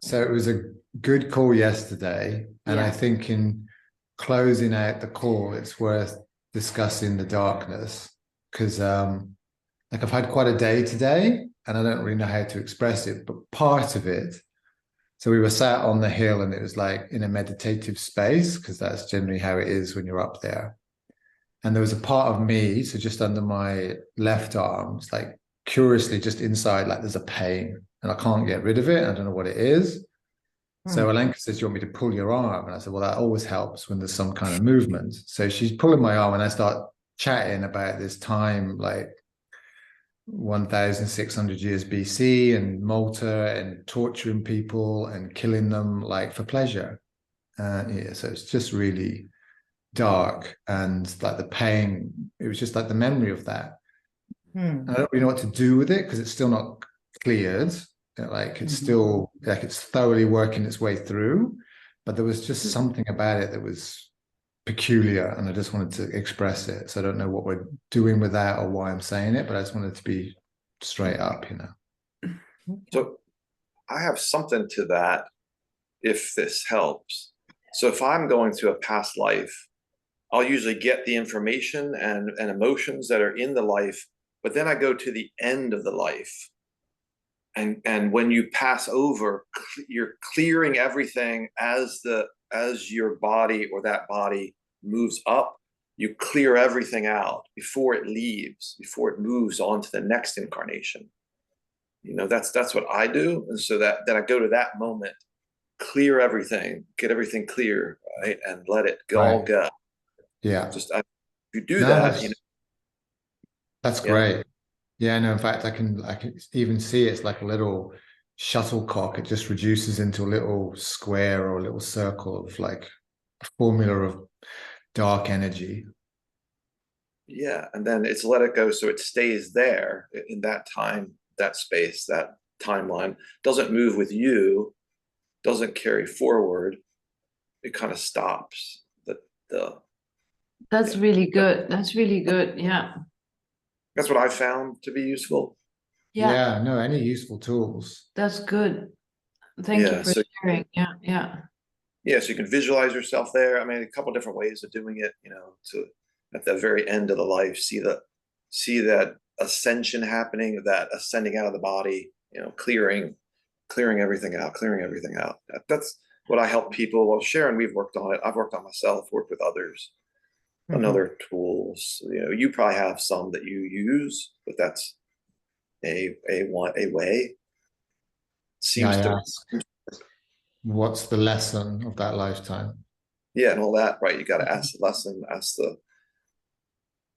So it was a good call yesterday, and I Yeah. think in closing out the call, it's worth discussing the darkness because, like, I've had quite a day today, and I don't really know how to express it. But part of it, so we were sat on the hill, and it was like in a meditative space because that's generally how it is when you're up there. And there was a part of me, so just under my left arm, it's like curiously just inside, like there's a pain, and I can't get rid of it. I don't know what it is. So Hmm. Alenka says, "Do you want me to pull your arm?" And I said, "Well, that always helps when there's some kind of movement." So she's pulling my arm, and I start chatting about this time, like 1,600 years BC, and Malta, and torturing people and killing them, like for pleasure. Yeah, so it's just really dark, and like the pain. It was just like the memory of that. And I Hmm. don't really know what to do with it because it's still not cleared. Like it's Mhm. still like it's thoroughly working its way through, but there was just something about it that was peculiar, and I just wanted to express it. So I don't know what we're doing with that or why I'm saying it, but I just wanted to be straight up, you know. Okay. So I have something to that if this helps. So if I'm going to a past life, I'll usually get the information and emotions that are in the life, but then I go to the end of the life. And when you pass over, you're clearing everything as your body or that body moves up. You clear everything out before it leaves, before it moves on to the next incarnation. That's what I do. And so that then I go to that moment, clear everything, get everything clear, right? And let it all Right. go. Yeah. Just if you do No, that, that's yeah, great. Yeah, no, in fact, I can even see it's like a little shuttlecock. It just reduces into a little square or a little circle of like a formula of dark energy. yeah. And then it's let it go so it stays there in that time, that space, that timeline, doesn't move with you, doesn't carry forward. It kind of stops. The That's yeah. really good. That's really good. Yeah. That's what I found to be useful. Yeah. Yeah, no, any useful tools. That's good. Thank you Yeah. for So sharing. Yeah. Yeah. yeah, so you can visualize yourself there. I mean, a couple different ways of doing it, to at the very end of the life, see that ascension happening, that ascending out of the body, clearing everything out, clearing everything out. That's what I help people. Well, Sharon, we've worked on it. I've worked on myself, worked with others, Mhm. another tools. You probably have some that you use, but that's a way. Yeah, I Seems to ask, what's the lesson of that lifetime? yeah, and all that, right? You got to ask the lesson, ask the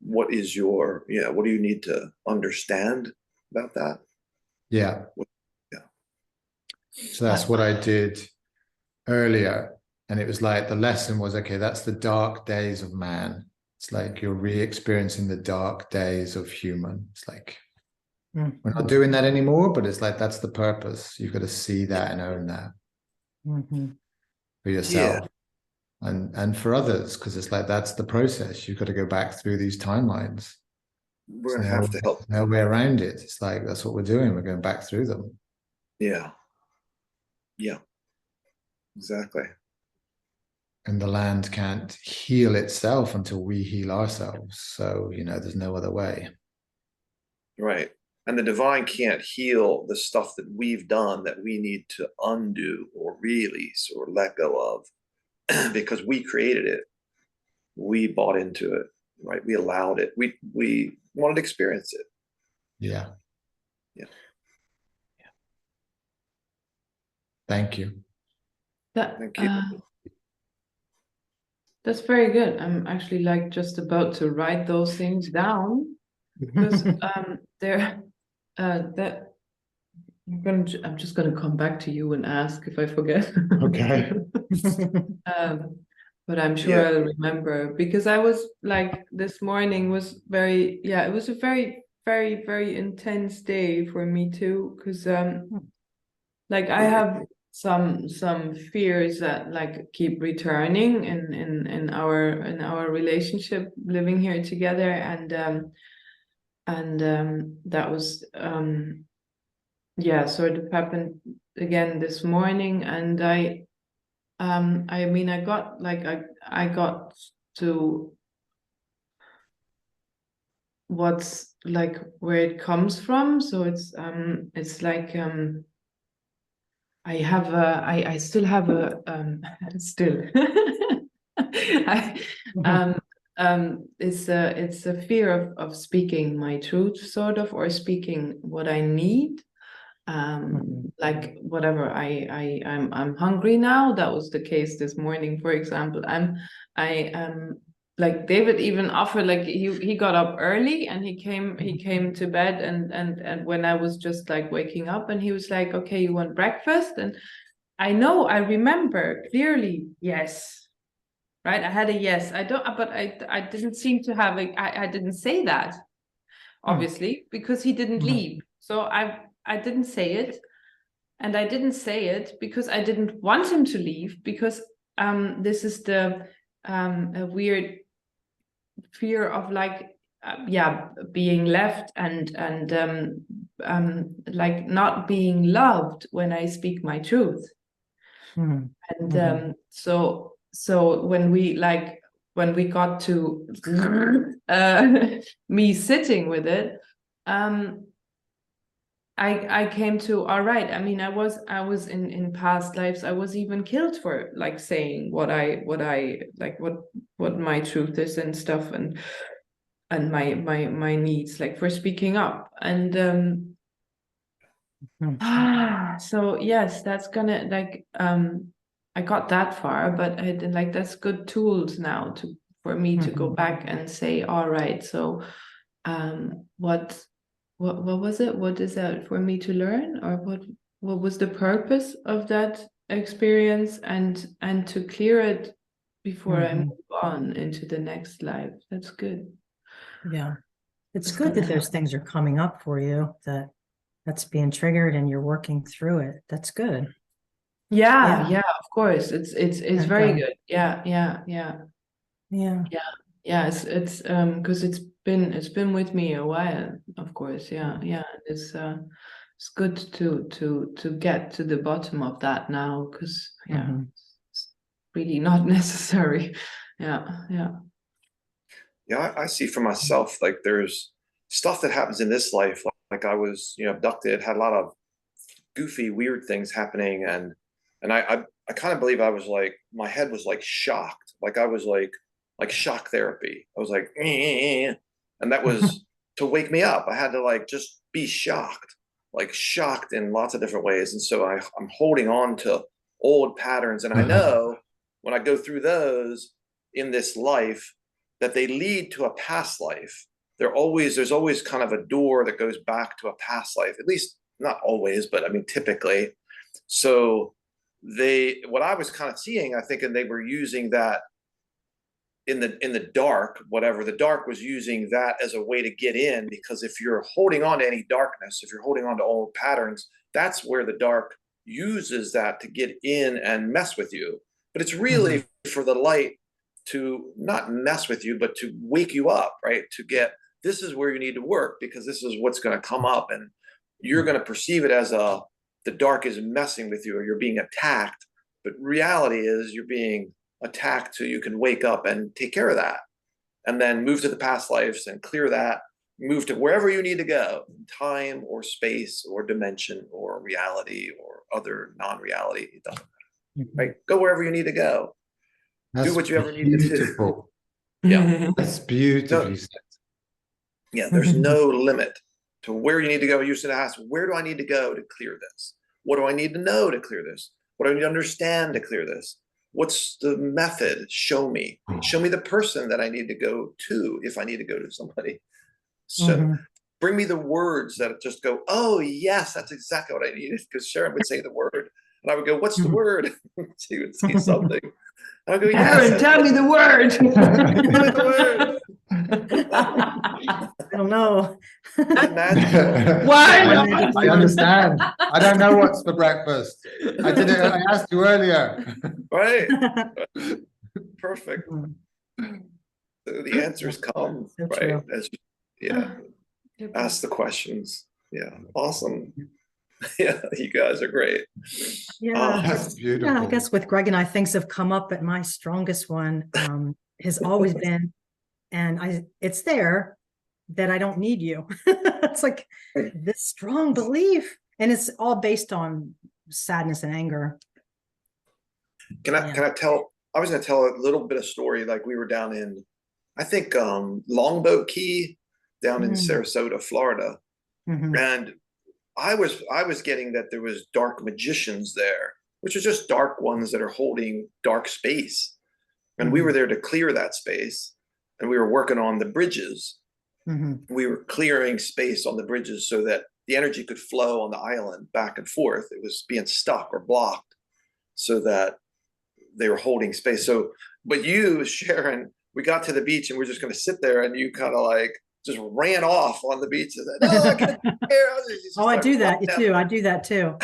what is your what do you need to understand about that. Yeah. Yeah, So that's what I did earlier. And it was like the lesson was, okay, that's the dark days of man. It's like you're re-experiencing the dark days of human. It's like we're not Mhm. doing that anymore, but it's like that's the purpose. You've got to see that and own that Mhm. for yeah, yourself and for others, because it's like that's the process. You've got to go back through these timelines. we're There's gonna have to help. no way around it. It's like that's what we're doing. We're going back through them. Yeah, yeah, exactly. And the land can't heal itself until we heal ourselves. So, there's no other way. Right. And the divine can't heal the stuff that we've done that we need to undo or release or let go of because we created it. We bought into it, right? We allowed it. We wanted to experience it. Yeah. Yeah. Thank you. That Thank you. that's very good. I'm actually like just about to write those things down because they're that I'm just gonna come back to you and ask if I forget. Okay. Um, but I'm sure Yeah. I'll remember because I was like this morning was very yeah, it was a very, very, very intense day for me too. Because like I have some fears that like keep returning in our relationship living here together and that was yeah, sort of happened again this morning, and I mean, I got to what's like where it comes from. So it's like I still have a still I it's a fear of speaking my truth, sort of, or speaking what I need. Like whatever I'm hungry now. That was the case this morning, for example. Like David even offered, like he got up early and he came to bed, and when I was just like waking up, and he was like, okay, you want breakfast? And I remember clearly, yes, right, I had a yes. I don't, but I didn't seem to have I didn't say that, obviously, because he didn't leave. So I didn't say it. And I didn't say it because I didn't want him to leave, because this is the a weird fear of like being left and like not being loved when I speak my truth. And so when we got to me sitting with it, I came to, all right. I mean, I was in past lives, I was even killed for like saying what my truth is and stuff, and my needs, like for speaking up. And so yes, that's gonna like I got that far, but I did, like, that's good tools now for me to go back and say, all right, so what was it? What is that for me to learn? Or what was the purpose of that experience, and to clear it before I move on into the next life. That's good. Yeah. It's good that those things are coming up for you, that's being triggered and you're working through it. That's good. Yeah, of course. It's very good. Yeah. It's because it's been with me a while, of course. Yeah. It's good to get to the bottom of that now, because it's really not necessary. Yeah, I see for myself, like there's stuff that happens in this life, like I was, abducted, had a lot of goofy, weird things happening, and I kind of believe I was like, my head was like shocked, like I was like shock therapy. I was like, and that was to wake me up. I had to like just be shocked, like shocked in lots of different ways. And so I'm holding on to old patterns, and I know when I go through those in this life that they lead to a past life. There's always kind of a door that goes back to a past life, at least not always, but I mean typically. So what I was kind of seeing, I think, and they were using that in the dark, whatever, the dark was using that as a way to get in, because if you're holding on to any darkness, if you're holding on to old patterns, that's where the dark uses that to get in and mess with you. But it's really for the light to not mess with you, but to wake you up, right? To get, this is where you need to work, because this is what's going to come up, and you're going to perceive it as the dark is messing with you, or you're being attacked. But reality is you're being attacked, so you can wake up and take care of that, and then move to the past lives and clear that, move to wherever you need to go, time or space or dimension or reality or other non-reality. It doesn't matter, right? Go wherever you need to go. That's do what you ever need to do. Beautiful. Yeah. That's beautifully said. Yeah, there's no limit to where you need to go. You used to ask, where do I need to go to clear this? What do I need to know to clear this? What do I need to understand to clear this? What's the method? Show me. Show me the person that I need to go to if I need to go to somebody. So bring me the words that just go, oh, yes, that's exactly what I needed. Because Sharon would say the word, and I would go, what's the word? She would say something. I would go, yes. Aaron, tell me the word. Tell me the word. I don't know. Why not? I understand. I don't know what's for breakfast. I asked you earlier. Right. Perfect. So the answers come, So right? true. Ask the questions. Yeah. Awesome. Yeah, you guys are great. Yeah. That's beautiful. Yeah, I guess with Greg and I, things have come up, but my strongest one has always been, and it's there, that I don't need you. It's like this strong belief, and it's all based on sadness and anger. Can I tell? I was going to tell a little bit of story. Like we were down in, I think, Longboat Key, down in Sarasota, Florida, and I was getting that there was dark magicians there, which is just dark ones that are holding dark space, and we were there to clear that space, and we were working on the bridges. We were clearing space on the bridges so that the energy could flow on the island back and forth. It was being stuck or blocked, so that they were holding space. So, but you, Sharon, we got to the beach and we're just going to sit there, and you kind of like just ran off on the beach and said, "Oh, I can't hear." Oh, I do that too. I do that too.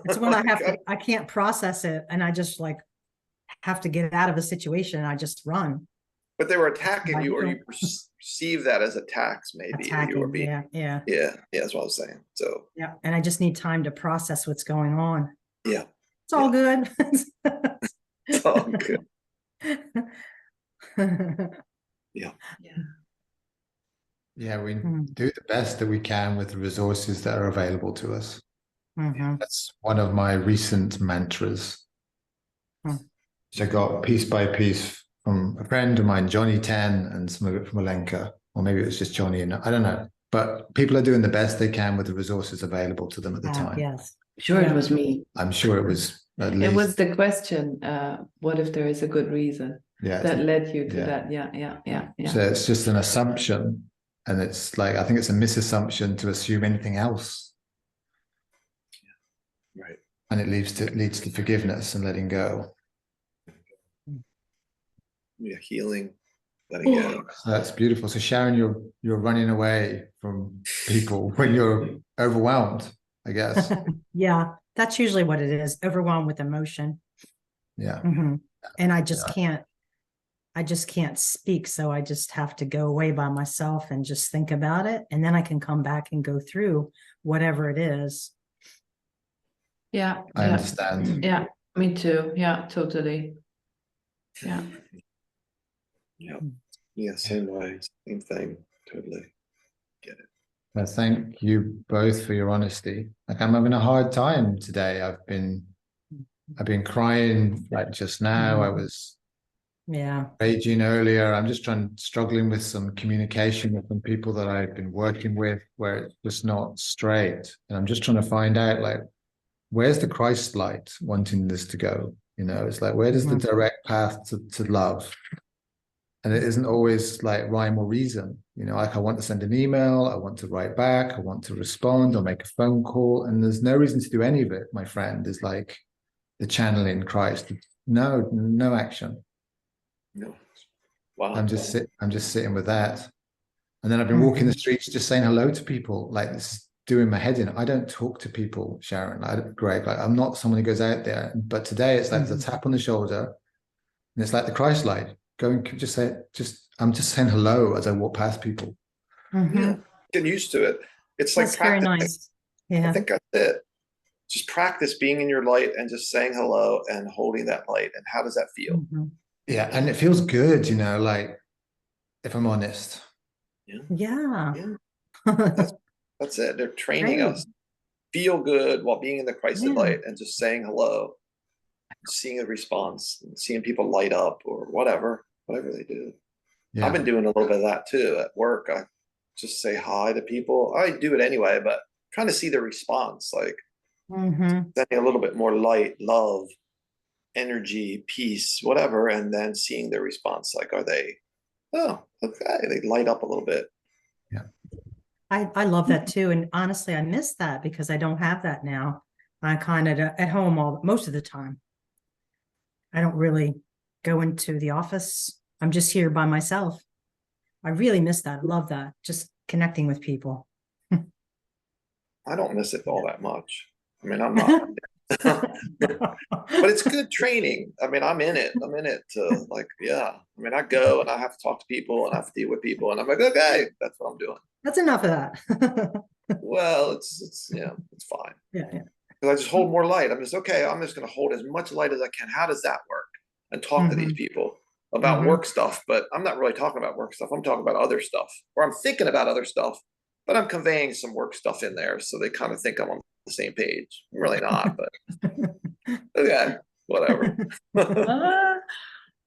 It's when I can't process it, and I just like have to get out of a situation, and I just run. But they were attacking you, or you perceive that as attacks, maybe. Attacking, you were being, yeah. That's what I was saying. So yeah, and I just need time to process what's going on. Yeah, it's all good. It's all good. Yeah. Yeah, we do the best that we can with the resources that are available to us. That's one of my recent mantras. Which I got piece by piece from a friend of mine, Johnny 10, and some of it from Alenka, or maybe it was just Johnny, and I don't know. But people are doing the best they can with the resources available to them at the time. Yes. Sure, it was me. I'm sure it was at least. It was the question, what if there is a good reason that led you to that? Yeah. So it's just an assumption. And it's like, I think it's a misassumption to assume anything else. Right. And it leads to forgiveness and letting go. Yeah, healing, letting go. So that's beautiful. So Sharon, you're running away from people when you're overwhelmed, I guess. Yeah, that's usually what it is. Overwhelmed with emotion. Yeah. And I just can't speak. So I just have to go away by myself and just think about it. And then I can come back and go through whatever it is. Yeah. I understand. Yeah, me too. Yeah, totally. Yeah. Yeah, same way, same thing. Totally get it. Well, thank you both for your honesty. Like, I'm having a hard time today. I've been crying like just now. I was raging earlier. I'm just struggling with some communication with some people that I've been working with where it's just not straight. And I'm just trying to find out, like, where's the Christ light wanting this to go? You know, it's like, where does the direct path to love? And it isn't always like rhyme or reason. You know, like I want to send an email, I want to write back, I want to respond or make a phone call. And there's no reason to do any of it, my friend, is like the channeling Christ. No action. No. Wow. I'm just sitting with that. And then I've been walking the streets just saying hello to people. Like, this is doing my head in. I don't talk to people, Sharon, Greg. Like, I'm not someone who goes out there. But today it's like the tap on the shoulder, and it's like the Christ light. I'm just saying hello as I walk past people. Yeah, get used to it. It's like that's very nice. Yeah, I think that's it. Just practice being in your light and just saying hello and holding that light. And how does that feel? Yeah, and it feels good, you know, like, if I'm honest. Yeah. That's it. They're training us. Feel good while being in the Christ light and just saying hello, seeing a response, and seeing people light up or whatever they do. I've been doing a little bit of that too at work. I just say hi to people. I do it anyway, but trying to see the response, like sending a little bit more light, love, energy, peace, whatever, and then seeing their response. Like, are they, oh, okay, they light up a little bit. Yeah. I love that too. And honestly, I miss that because I don't have that now. I kind of at home most of the time. I don't really go into the office. I'm just here by myself. I really miss that. I love that. Just connecting with people. I don't miss it all that much. I mean, I'm not, but it's good training. I mean, I'm in it to like, I mean, I go and I have to talk to people and I have to deal with people and I'm like, okay, that's what I'm doing. That's enough of that. Well, it's fine. Yeah, yeah. Because I just hold more light. I'm just okay. I'm just going to hold as much light as I can. How does that work? And talk to these people about work stuff. But I'm not really talking about work stuff. I'm talking about other stuff, or I'm thinking about other stuff. But I'm conveying some work stuff in there, so they kind of think I'm on the same page. I'm really not, but yeah, whatever.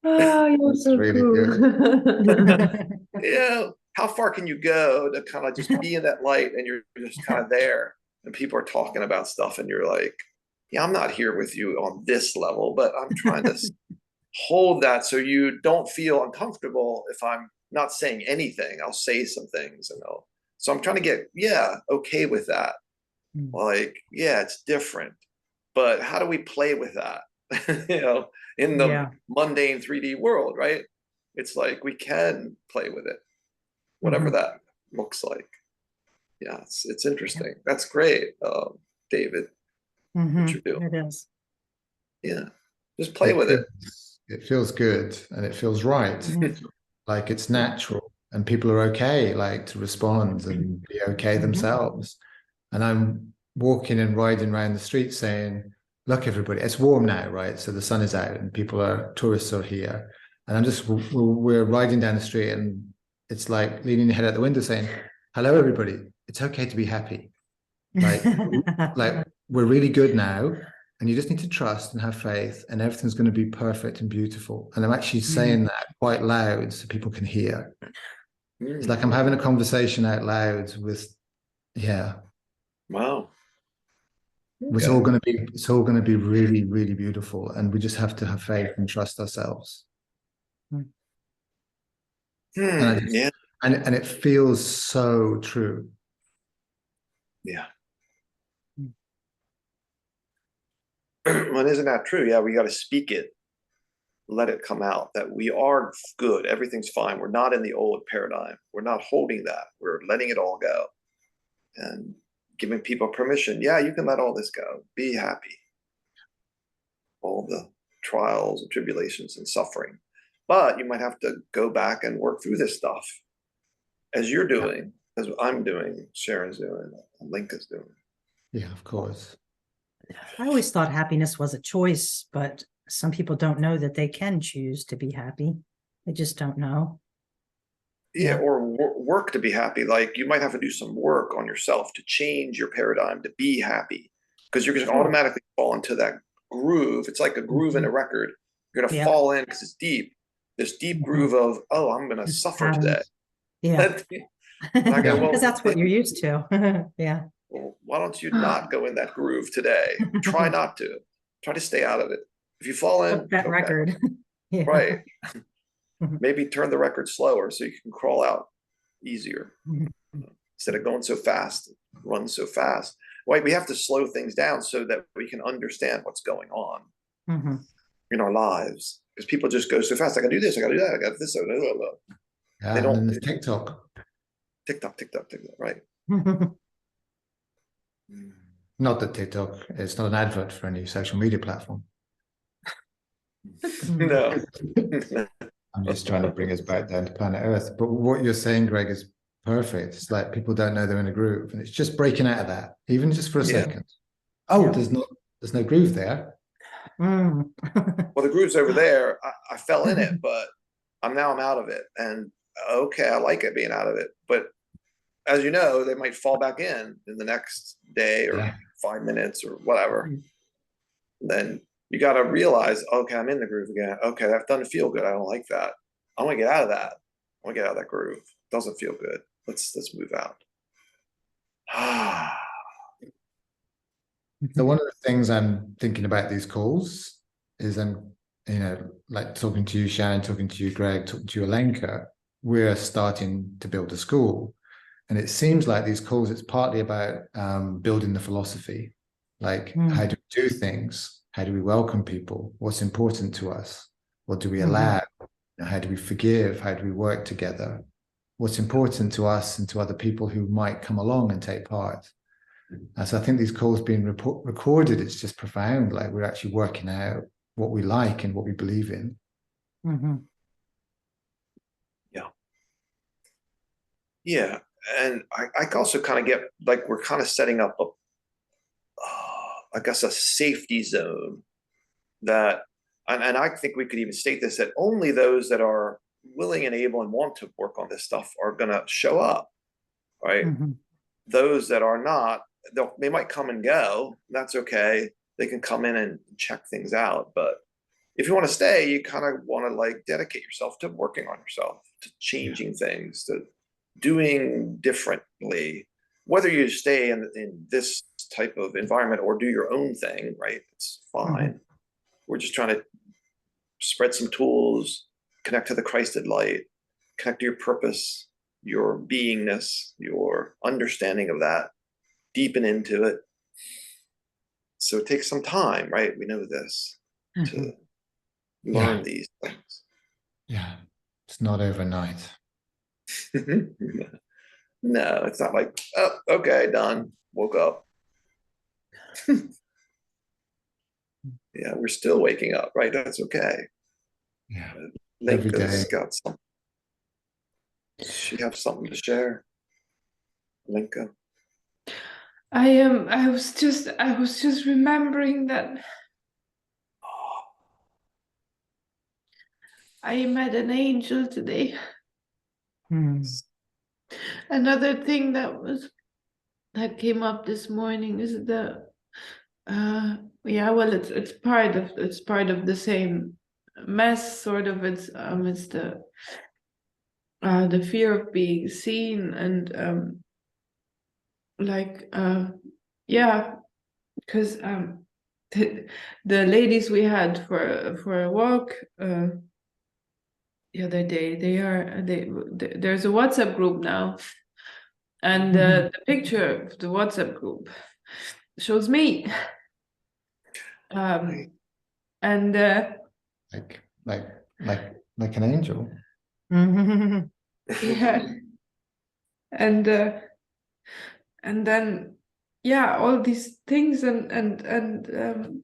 You're so really cool. Yeah, how far can you go to kind of just be in that light, and you're just kind of there, and people are talking about stuff, and you're like, yeah, I'm not here with you on this level, but I'm trying to hold that so you don't feel uncomfortable if I'm not saying anything. I'll say some things, and so I'm trying to get okay with that. Like, yeah, it's different, but how do we play with that? In the mundane 3D world, right? It's like we can play with it, whatever that looks like. Yeah, it's interesting. That's great, David. What you're doing. It is. Yeah, just play with it. It feels good and it feels right. Like it's natural, and people are okay, like to respond and be okay themselves. And I'm walking and riding around the street saying, look, everybody, it's warm now, right? So the sun is out and tourists are here. And we're riding down the street, and it's like leaning your head out the window saying, hello, everybody. It's okay to be happy. Like we're really good now, and you just need to trust and have faith, and everything's going to be perfect and beautiful. And I'm actually saying that quite loud so people can hear. It's like I'm having a conversation out loud with, wow. Okay. It's all going to be really, really beautiful, and we just have to have faith and trust ourselves. And it feels so true. Yeah. Well, isn't that true? Yeah, we got to speak it, let it come out that we are good. Everything's fine. We're not in the old paradigm. We're not holding that. We're letting it all go and giving people permission. Yeah, you can let all this go. Be happy. All the trials and tribulations and suffering. But you might have to go back and work through this stuff as you're doing, as I'm doing, Sharon's doing, Linka's doing. Yeah, of course. I always thought happiness was a choice, but some people don't know that they can choose to be happy. They just don't know. Yeah, or work to be happy. Like you might have to do some work on yourself to change your paradigm to be happy, because you're going to automatically fall into that groove. It's like a groove in a record. You're going to fall in because it's deep. This deep groove of, I'm going to suffer today. Yeah. Because that's what you're used to. Yeah. Well, why don't you not go in that groove today? Try not to. Try to stay out of it. If you fall in that record. Right. Maybe turn the record slower so you can crawl out easier. Instead of going so fast, run so fast. Right, we have to slow things down so that we can understand what's going on in our lives. Because people just go so fast. I gotta do this, I gotta do that, I got this. They don't. And TikTok, right. Not that TikTok is not an advert for any social media platform. No. I'm just trying to bring us back down to planet Earth. But what you're saying, Greg, is perfect. It's like people don't know they're in a groove, and it's just breaking out of that, even just for a second. There's no groove there. Well, the groove's over there. I fell in it, but I'm out of it. And okay, I like it being out of it. But as you know, they might fall back in the next day or 5 minutes or whatever. Then you got to realize, okay, I'm in the groove again. Okay, that doesn't feel good. I don't like that. I want to get out of that. I want to get out of that groove. It doesn't feel good. Let's move out. So one of the things I'm thinking about these calls is like talking to you, Sharon, talking to you, Greg, talking to you, Alenka, we're starting to build a school. And it seems like these calls, it's partly about building the philosophy. Like, how do we do things? How do we welcome people? What's important to us? What do we allow? How do we forgive? How do we work together? What's important to us and to other people who might come along and take part? So I think these calls being recorded, it's just profound. Like we're actually working out what we like and what we believe in. Yeah. and I also kind of get like we're kind of setting up a, I guess, a safety zone that, and I think we could even state this, that only those that are willing and able and want to work on this stuff are going to show up, right? Mhm. Those that are not, they might come and go. That's okay. They can come in and check things out. But if you want to stay, you kind of want to like dedicate yourself to working on yourself, to changing things, to doing differently. Whether you stay in this type of environment or do your own thing, right? It's fine. We're just trying to spread some tools, connect to the Christed light, connect to your purpose, your beingness, your understanding of that, deepen into it. So it takes some time, right? We know this, to learn these things. Yeah, it's not overnight. No, it's not like, oh, okay, done, woke up. Yeah, we're still waking up, right? That's okay. Yeah, every Linka's day. got something. She have something to share. Linka. I was just remembering that I met an angel today. Another thing that came up this morning is the yeah, well, it's part of the same mess, sort of. It's the fear of being seen, and like yeah, because the ladies we had for a walk the other day, there's a WhatsApp group now, and the picture of the WhatsApp group shows me, and like an angel. yeah, and then yeah, all these things, and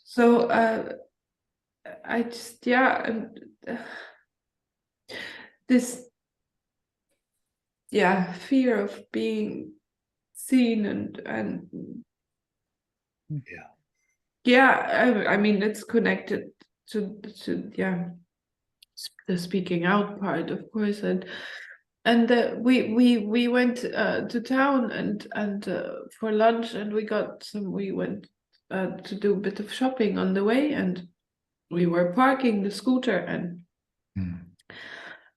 so I just, yeah, and this, yeah, fear of being seen, and yeah, I mean, it's connected to yeah, the speaking out part, of course, and we went to town and for lunch, and we went to do a bit of shopping on the way, and we were parking the scooter,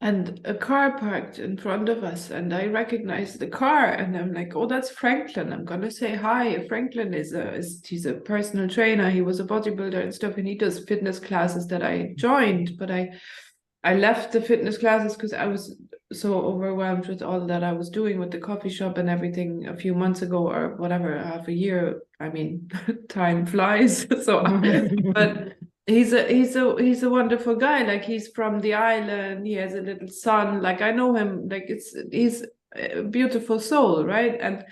and a car parked in front of us, and I recognized the car, and I'm like, oh, that's Franklin. I'm gonna say hi. Franklin he's a personal trainer. He was a bodybuilder and stuff, and he does fitness classes that I joined, but I left the fitness classes because I was so overwhelmed with all that I was doing with the coffee shop and everything a few months ago, or whatever, half a year. I mean, time flies. So, but he's a wonderful guy. Like, he's from the island. He has a little son. Like, I know him. Like, he's a beautiful soul, right?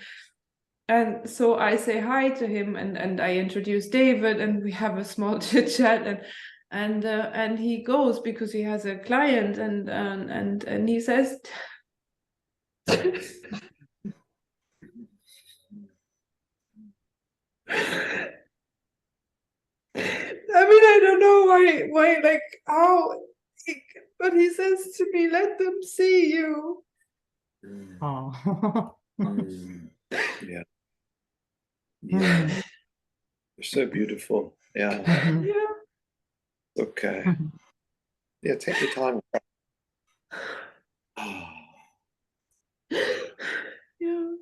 And so I say hi to him, and I introduce David, and we have a small chit chat, and he goes because he has a client, and he says, I mean, I don't know why, like, how, but he says to me, let them see you. Oh. Yeah. Yeah. You're so beautiful. Yeah. Yeah. Okay. Yeah, take your time. Yeah.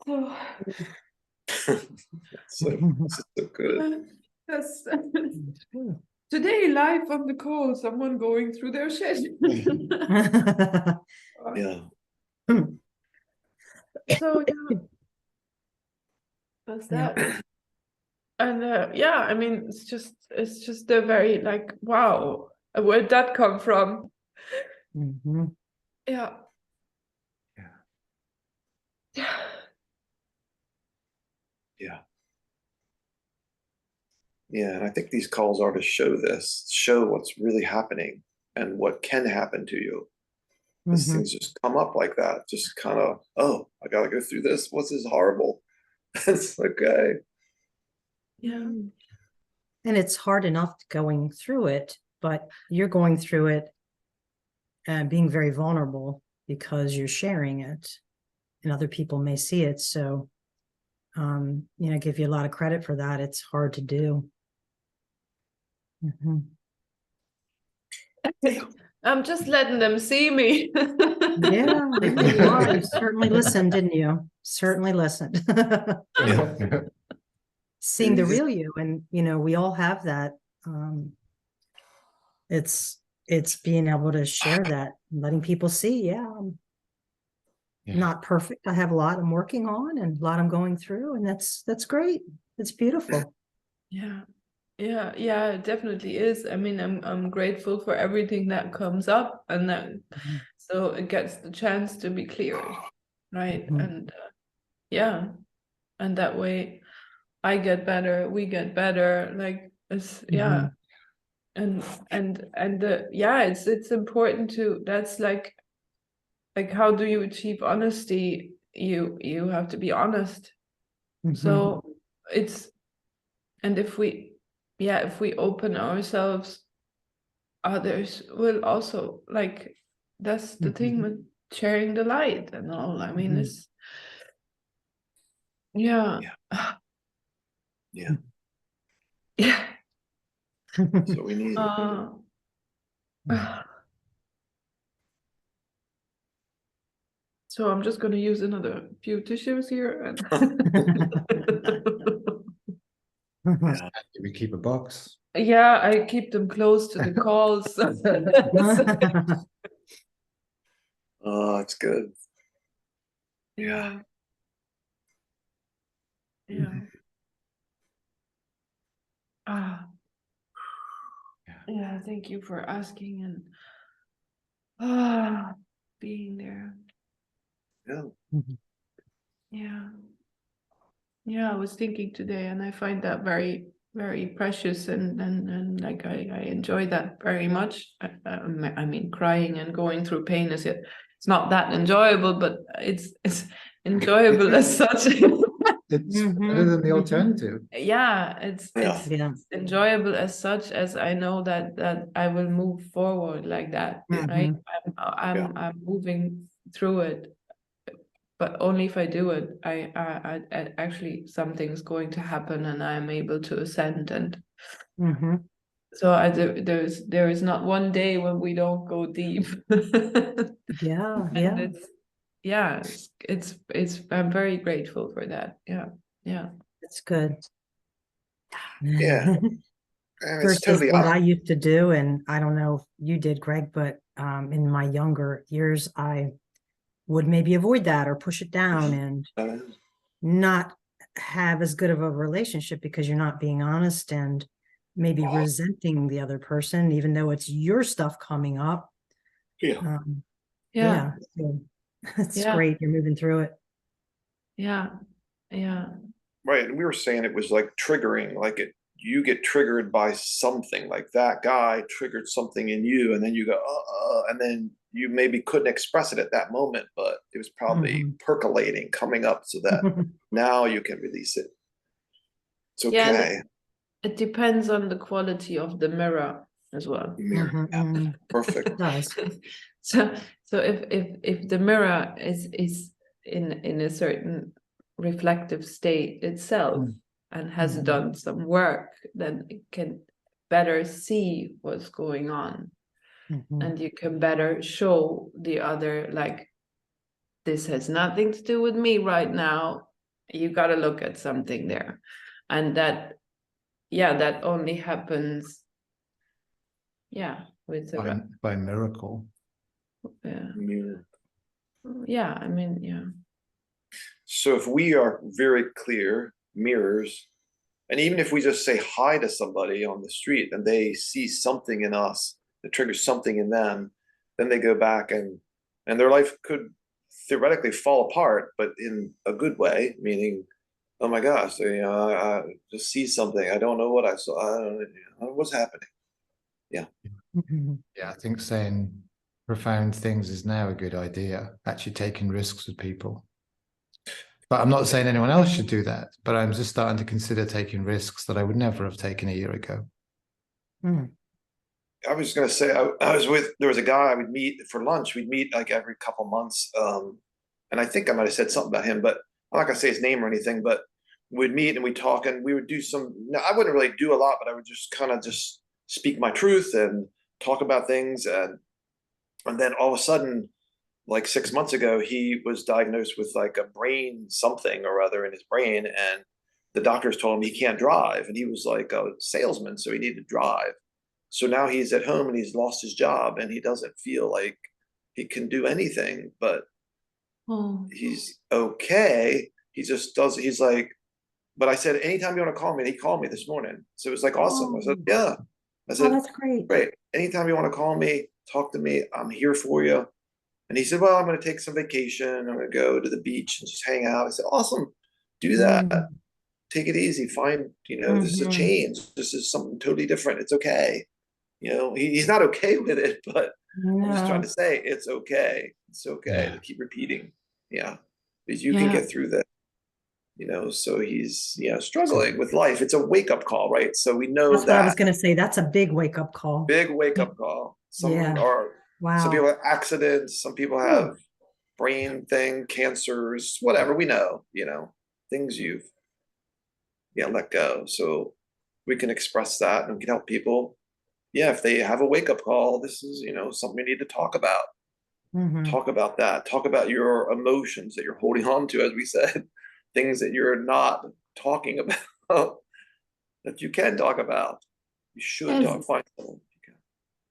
Oh. so good. That's today, live on the call, someone going through their shit. Yeah. So yeah, that's that. And yeah, I mean, it's just a very, like, wow, where'd that come from? Yeah. Yeah. Yeah, and I think these calls are to show what's really happening and what can happen to you. These things just come up like that, just kind of, oh, I gotta go through this. What's this horrible? It's okay. Yeah. And it's hard enough going through it, but you're going through it and being very vulnerable because you're sharing it and other people may see it. So, give you a lot of credit for that. It's hard to do. I'm just letting them see me. Yeah, you are. You certainly listened, didn't you? Certainly listened. Seeing the real you, and we all have that. It's being able to share that, letting people see. Yeah, I'm not perfect. I have a lot I'm working on, and a lot I'm going through, and that's great. It's beautiful. Yeah. Yeah, it definitely is. I mean, I'm grateful for everything that comes up, and that so it gets the chance to be cleared, right? And and that way I get better, we get better. Like it's and it's important to, that's like how do you achieve honesty? You have to be honest. So it's, and if we open ourselves, others will also, like, that's the thing with sharing the light and all. I mean, it's yeah. So we need so I'm just going to use another few tissues here and we keep a box. Yeah, I keep them close to the calls. Oh, it's good. Yeah. Yeah, thank you for asking and being there. Yeah, I was thinking today, and I find that very, very precious, and like I enjoy that very much. I mean, crying and going through pain it's not that enjoyable, but it's enjoyable as such. It's better than the alternative. Yeah, it's enjoyable as such, as I know that I will move forward like that, right? I'm moving through it, but only if I do it. I actually, something's going to happen, and I'm able to ascend, and so there is not one day when we don't go deep. It's I'm very grateful for that. Yeah. It's good. Yeah. Versus totally what I used to do, and I don't know if you did, Greg, but in my younger years, I would maybe avoid that or push it down and not have as good of a relationship because you're not being honest and maybe resenting the other person, even though it's your stuff coming up. So it's great. You're moving through it. Yeah. Right. And we were saying it was like triggering, like you get triggered by something, like that guy triggered something in you, and then you go, and then you maybe couldn't express it at that moment, but it was probably percolating, coming up, so that now you can release it. It's okay. Yeah, it depends on the quality of the mirror as well. Perfect. So if the mirror is in a certain reflective state itself and has done some work, then it can better see what's going on, and you can better show the other, like, this has nothing to do with me right now. You got to look at something there, and that only happens with by miracle. I mean, so if we are very clear mirrors, and even if we just say hi to somebody on the street and they see something in us that triggers something in them, then they go back and their life could theoretically fall apart, but in a good way, meaning oh my gosh, I just see something. I don't know what I saw. I don't know what's happening. Yeah. Yeah, I think saying profound things is now a good idea, actually taking risks with people. But I'm not saying anyone else should do that, but I'm just starting to consider taking risks that I would never have taken a year ago. I was going to say, there was a guy I would meet for lunch. We'd meet like every couple months. And I think I might have said something about him, but I'm not going to say his name or anything, but we'd meet and we'd talk and we would do I wouldn't really do a lot, but I would just kind of just speak my truth and talk about things. And then all of a sudden, like 6 months ago, he was diagnosed with like a brain something or other in his brain. And the doctors told him he can't drive. And he was like a salesman, so he needed to drive. So now he's at home and he's lost his job and he doesn't feel like he can do anything, but he's okay. He just does. He's like, but I said, anytime you want to call me, and he called me this morning. So it was like, awesome. I said, yeah. I said, that's great. Great. Anytime you want to call me, talk to me. I'm here for you. And he said, well, I'm going to take some vacation. I'm going to go to the beach and just hang out. I said, awesome. Do that. Take it easy. Find, this is a change. This is something totally different. It's okay. He's not okay with it, but I'm just trying to say it's okay. It's okay to keep repeating. Yeah. Because you can get through that. So he's struggling with life. It's a wake-up call, right? So we know that's what I was going to say. That's a big wake-up call. Big wake-up call. Some people have accidents, some people have brain cancers, whatever. We know, things you've let go. So we can express that and we can help people. Yeah, if they have a wake-up call, this is something we need to talk about. Talk about that. Talk about your emotions that you're holding on to, as we said. Things that you're not talking about that you can talk about. You should find someone.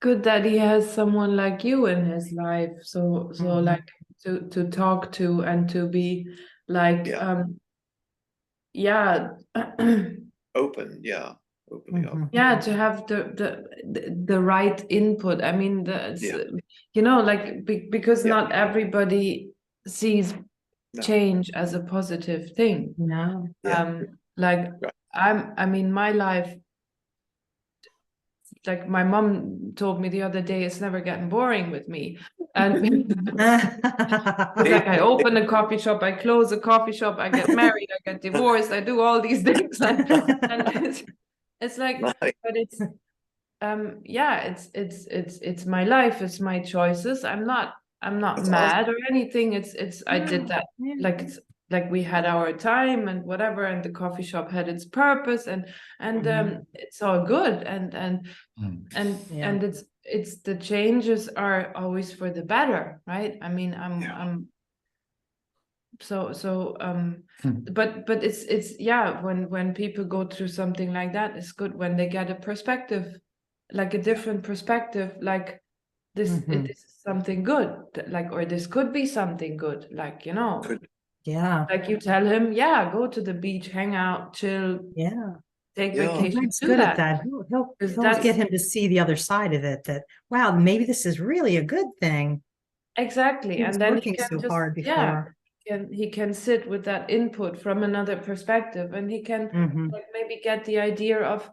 Good that he has someone like you in his life. So like to talk to and to be like open, opening up. To have the right input. I mean, because not everybody sees change as a positive thing. My life, like my mom told me the other day, it's never getting boring with me. And like I open a coffee shop, I close a coffee shop, I get married, I get divorced, I do all these things, and it's like, but it's it's my life, it's my choices. I'm not mad or anything. I did that. Like it's like we had our time and whatever, and the coffee shop had its purpose, and it's all good, and it's the changes are always for the better, right? I mean, but it's when people go through something like that, it's good when they get a perspective, like a different perspective, like this is something good, like, or this could be something good, like, like you tell him, go to the beach, hang out, chill, take vacation. He's good at that. He'll get him to see the other side of it, that wow, maybe this is really a good thing. Exactly. And then working so hard before. He can sit with that input from another perspective, and he can like maybe get the idea of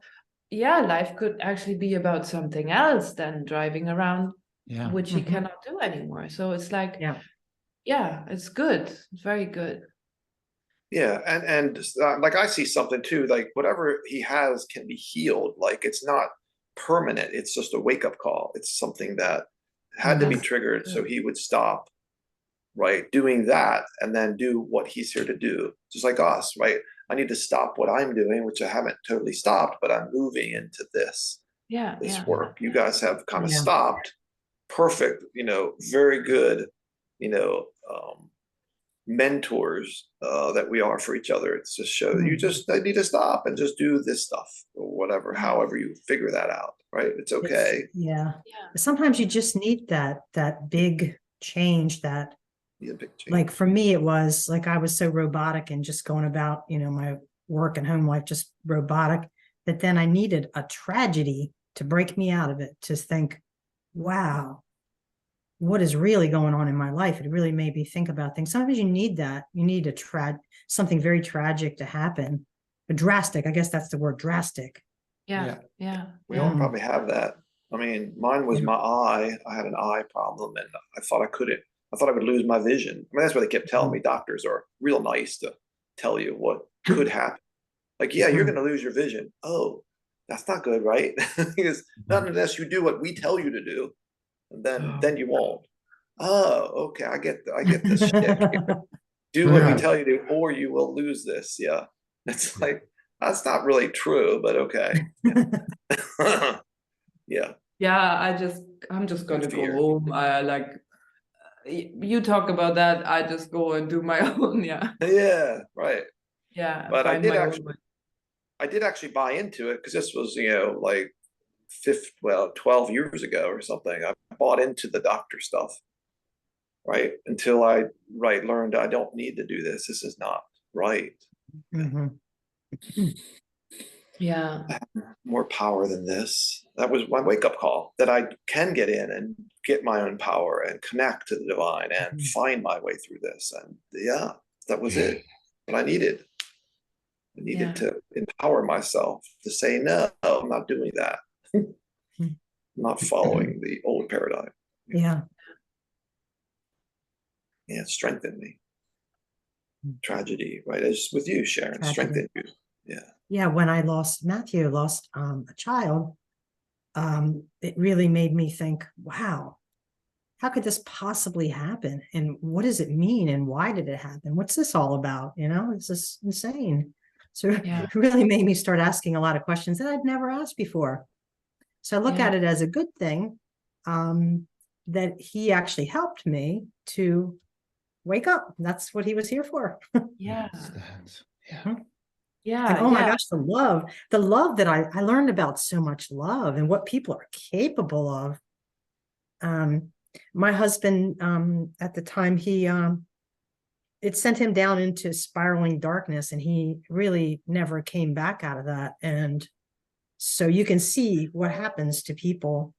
life could actually be about something else than driving around, which he cannot do anymore. So it's like it's good. It's very good. And like I see something too, like whatever he has can be healed. Like it's not permanent, it's just a wake-up call. It's something that had to be triggered so he would stop doing that and then do what he's here to do, just like us, right? I need to stop what I'm doing, which I haven't totally stopped, but I'm moving into this work. You guys have kind of stopped. Perfect, very good, mentors that we are for each other. It's just show that you just need to stop and just do this stuff or whatever, however you figure that out, right? It's okay. Sometimes you just need that big change, like for me, it was like I was so robotic and just going about, my work and home life, just robotic, that then I needed a tragedy to break me out of it, to think, wow, what is really going on in my life. It really made me think about things. Sometimes you need that. You need something very tragic to happen. Drastic, I guess that's the word, drastic. Yeah. We all probably have that. I mean, mine was my eye. I had an eye problem, and I thought I would lose my vision. I mean, that's what they kept telling me. Doctors are real nice to tell you what could happen. Like, yeah, you're going to lose your vision. Oh, that's not good, right? Because not unless you do what we tell you to do, and then you won't. Oh, okay, I get the shtick. Do what we tell you to, or you will lose this. Yeah, it's like that's not really true, but okay. Yeah. Yeah, I'm just gonna go home. Like you talk about that, I just go and do my own. Yeah. Yeah, right. Yeah, but I did own actually buy into it, because this was, like 12 years ago or something. I bought into the doctor stuff, right? Until I learned I don't need to do this. This is not right. Yeah. More power than this. That was my wake-up call, that I can get in and get my own power and connect to the divine and find my way through this. And yeah, that was it. What I needed. I needed to empower myself to say, no, I'm not doing that. I'm not following the old paradigm. Yeah. Yeah, it strengthened me. Tragedy, right? As with you, Sharon, strengthened you. Yeah. Yeah, when I lost a child, it really made me think, wow, how could this possibly happen? And what does it mean? And why did it happen? What's this all about? It's just insane. So it really made me start asking a lot of questions that I'd never asked before. So I look at it as a good thing, that he actually helped me to wake up. That's what he was here for. Yeah. And oh my gosh, the love that I learned about, so much love and what people are capable of. My husband, at the time, it sent him down into spiraling darkness, and he really never came back out of that. And so you can see what happens to people,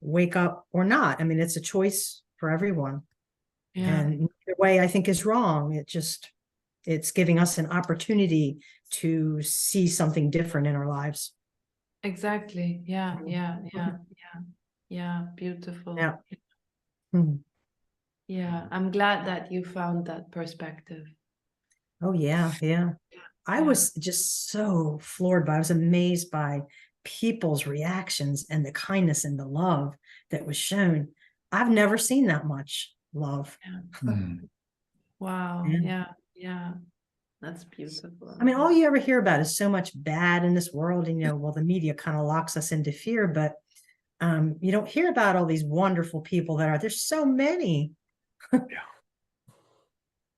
wake up or not. I mean, it's a choice for everyone. And the way I think is wrong. It's giving us an opportunity to see something different in our lives. Exactly. Yeah. Beautiful. Yeah. Yeah. I'm glad that you found that perspective. Oh yeah. I was just so floored I was amazed by people's reactions and the kindness and the love that was shown. I've never seen that much love. Wow. Yeah. That's beautiful. I mean, all you ever hear about is so much bad in this world, and the media kind of locks us into fear, but you don't hear about all these wonderful people there's so many.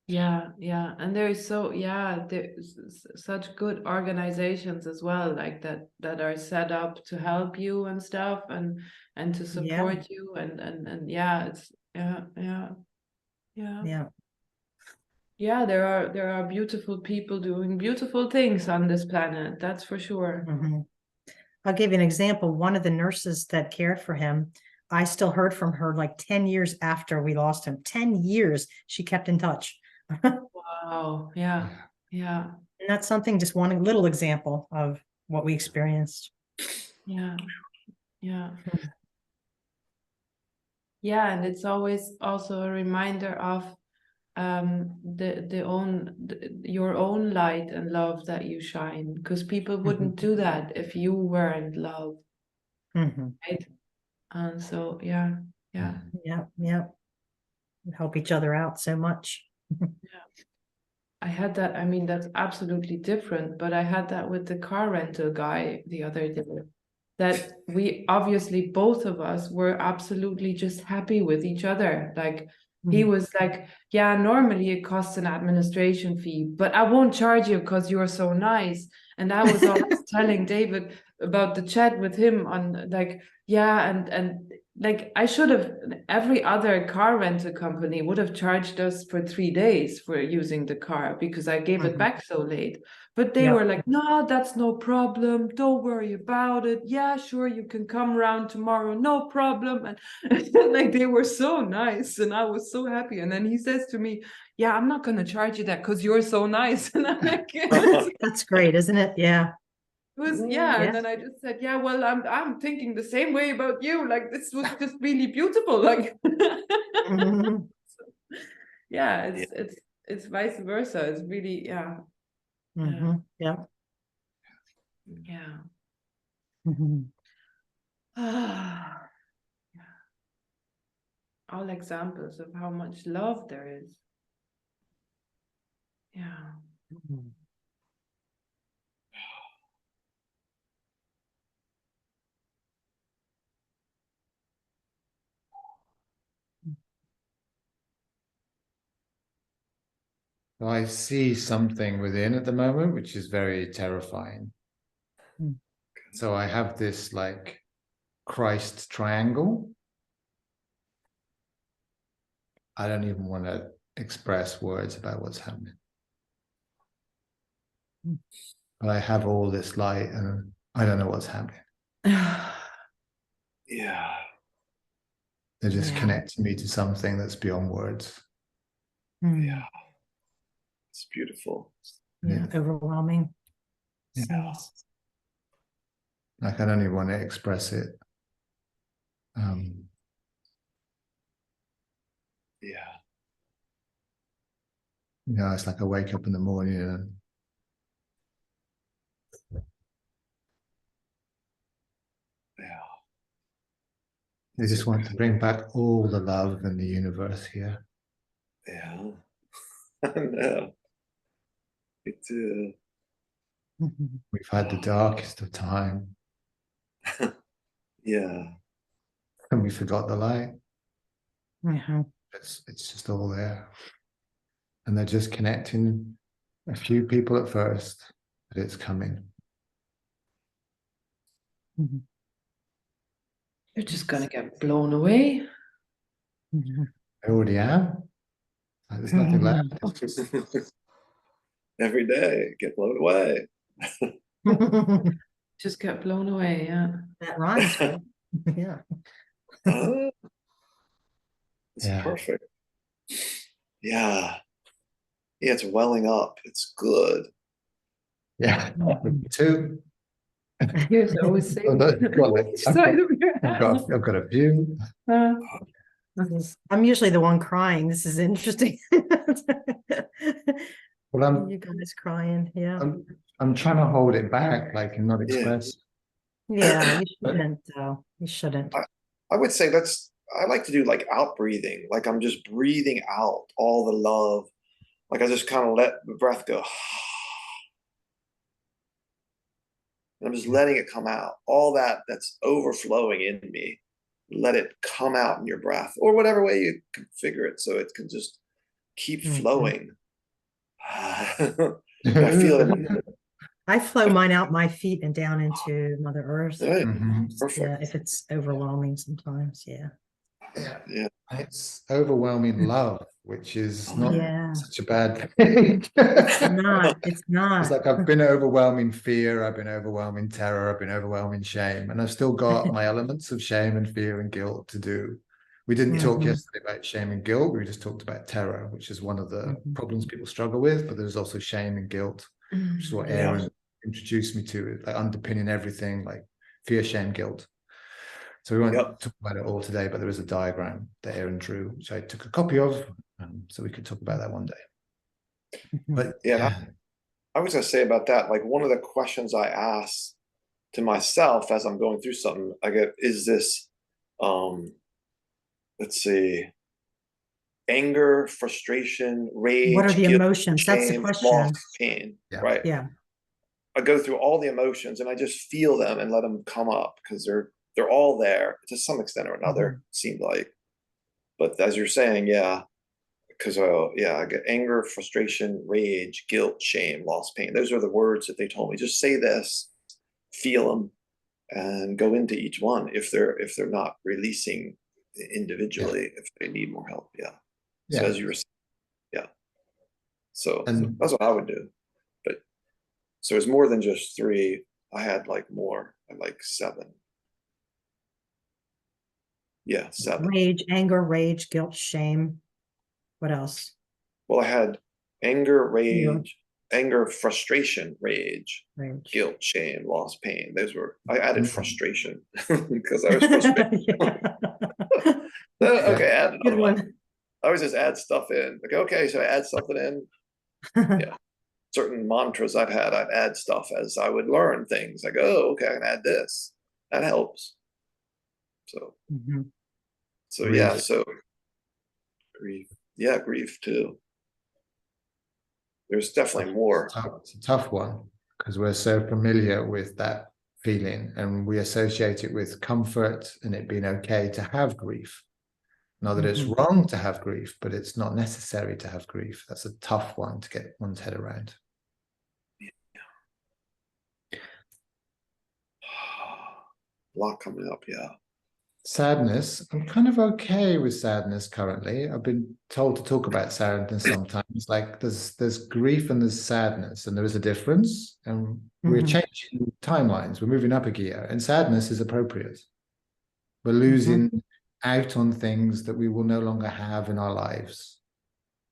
Yeah, and there's such good organizations as well, like that are set up to help you and stuff, and to support you, and it's there are beautiful people doing beautiful things on this planet, that's for sure. I'll give you an example. One of the nurses that cared for him, I still heard from her like 10 years after we lost him. 10 years she kept in touch. Wow. Yeah. And that's something, just one little example of what we experienced. Yeah. And it's always also a reminder of your own light and love that you shine, because people wouldn't do that if you weren't love. Right? And so We help each other out so much. I had that. I mean, that's absolutely different, but I had that with the car rental guy the other day, that we obviously, both of us, were absolutely just happy with each other. Like, he was like, yeah, normally it costs an administration fee, but I won't charge you because you're so nice. And I was always telling David about the chat with him on like, and like I should have, every other car rental company would have charged us for 3 days for using the car because I gave it back so late. But they were like, no, that's no problem. Don't worry about it. Yeah, sure, you can come around tomorrow. No problem. And like they were so nice and I was so happy. And then he says to me, yeah, I'm not going to charge you that because you're so nice. And I'm like, That's great, isn't it? Yeah. it was, yeah, and then I just said, yeah, well, I'm thinking the same way about you. Like this was just really beautiful. Like Mhm. yeah, it's vice versa. It's really, yeah. Mhm. Yeah. Yeah. Mhm. Yeah. All examples of how much love there is. Yeah. Mhm. I see something within at the moment, which is very terrifying. Mm. So I have this like Christ triangle. I don't even want to express words about what's happening. Mm. But I have all this light and I don't know what's happening. Yeah. They're just Yeah. connecting me to something that's beyond words. Mm. Yeah. It's beautiful. Yeah. Overwhelming. Yeah. Sense. Like I don't even want to express it. Yeah. You know, it's like I wake up in the morning and Yeah. I just want to bring back all the love in the universe here. Yeah. I know. It Mhm. We've had the darkest of time yeah. and we forgot the light. Mhm. It's just all there. And they're just connecting a few people at first, but it's coming. Mhm. You're just gonna get blown away. Mhm. I already am. Like, there's nothing left. It's just, Every day, get blown away. Just get blown away, yeah. That rhymes, right? Yeah. Oh, it's yeah. perfect. Yeah. Yeah, it's welling up. It's good. Yeah. Two. Here's always saying each side of your I've got a few. Uh, I'm usually the one crying. This is interesting. Well, You guys crying, yeah. I'm trying to hold it back, like and not express. Yeah, you shouldn't though. You shouldn't. I would say I like to do like out breathing. Like I'm just breathing out all the love. Like I just kind of let the breath go. And I'm just letting it come out. All that's overflowing in me. Let it come out in your breath or whatever way you configure it so it can just keep flowing. I feel it. I flow mine out my feet and down into Mother Earth. Yeah, Mhm. Yeah, if it's overwhelming sometimes, yeah. yeah. It's overwhelming love, which is not Yeah. such a bad thing. It's not. It's It's not. like I've been overwhelming fear, I've been overwhelming terror, I've been overwhelming shame, and I've still got my elements of shame and fear and guilt to do. We didn't talk Mhm. yesterday about shame and guilt. We just talked about terror, which is one of the Mhm. problems people struggle with. But there's also shame and guilt, which is what Yeah. Aaron introduced me to, like underpinning everything, like fear, shame, guilt. So we won't talk about it all today, but there is a diagram that Aaron drew, which I took a copy of, so we could talk about that one day. Mhm. But Yeah. I was going to say about that, like one of the questions I ask to myself as I'm going through something, I get, is this, let's see, anger, frustration, rage, What are the guilt, emotions? That's the shame, question. loss, pain, Yeah. right? Yeah. I go through all the emotions and I just feel them and let them come up because they're all there to some extent or another, it seemed like. But as you're saying, yeah, because I get anger, frustration, rage, guilt, shame, loss, pain. Those are the words that they told me. Just say this, feel them, and go into each one if they're not releasing individually, if they need more help. Yeah. So as you were saying, yeah. So And that's what I would do. But so it's more than just 3. I had like more. I had like 7. Yeah, 7. Rage, anger, rage, guilt, shame. What else? Well, I had anger, rage, anger, frustration, rage, Rage. guilt, shame, loss, pain. Those were, I added Mhm. frustration because I was frustrated. Okay, add Good another one. one. I always just add stuff in. Like, okay, so I add something in. Yeah. Certain mantras I've had, I'd add stuff as I would learn things. Like, oh, okay, I can add this. That helps. So, Mhm. so Grief. yeah, so grief. Yeah, grief too. There's definitely more. It's a tough one because we're so familiar with that feeling and we associate it with comfort and it being okay to have grief. Not that it's Mhm. wrong to have grief, but it's not necessary to have grief. That's a tough one to get one's head around. A lot coming up, yeah. Sadness, I'm kind of okay with sadness currently. I've been told to talk about sadness sometimes. Like there's grief and there's sadness, and there is a difference. And we're Mhm. changing timelines. We're moving up a gear, and sadness is appropriate. We're Mm-hmm. losing out on things that we will no longer have in our lives.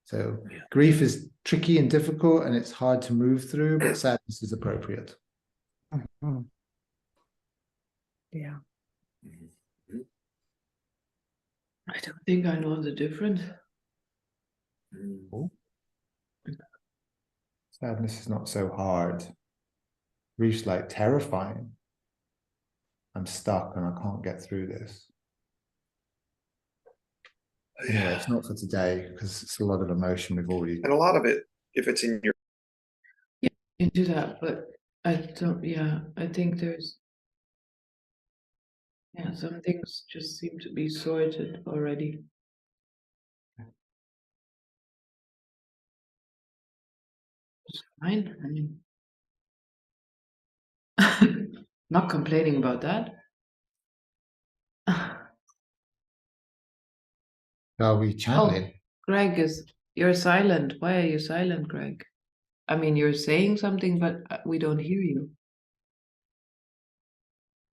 So grief is tricky and difficult, and it's hard to move through, but sadness is appropriate. Mhm. Yeah. I don't think I know the difference. Sadness is not so hard. Grief's like terrifying. I'm stuck and I can't get through this. Anyway, it's not for today because it's a lot of emotion we've already. And a lot of it, if it's in your Into that, but I don't, yeah, I think there's, yeah, some things just seem to be sorted already. It's fine, I mean, not complaining about that. Are we channeling? Greg you're silent. Why are you silent, Greg? I mean, you're saying something, but we don't hear you.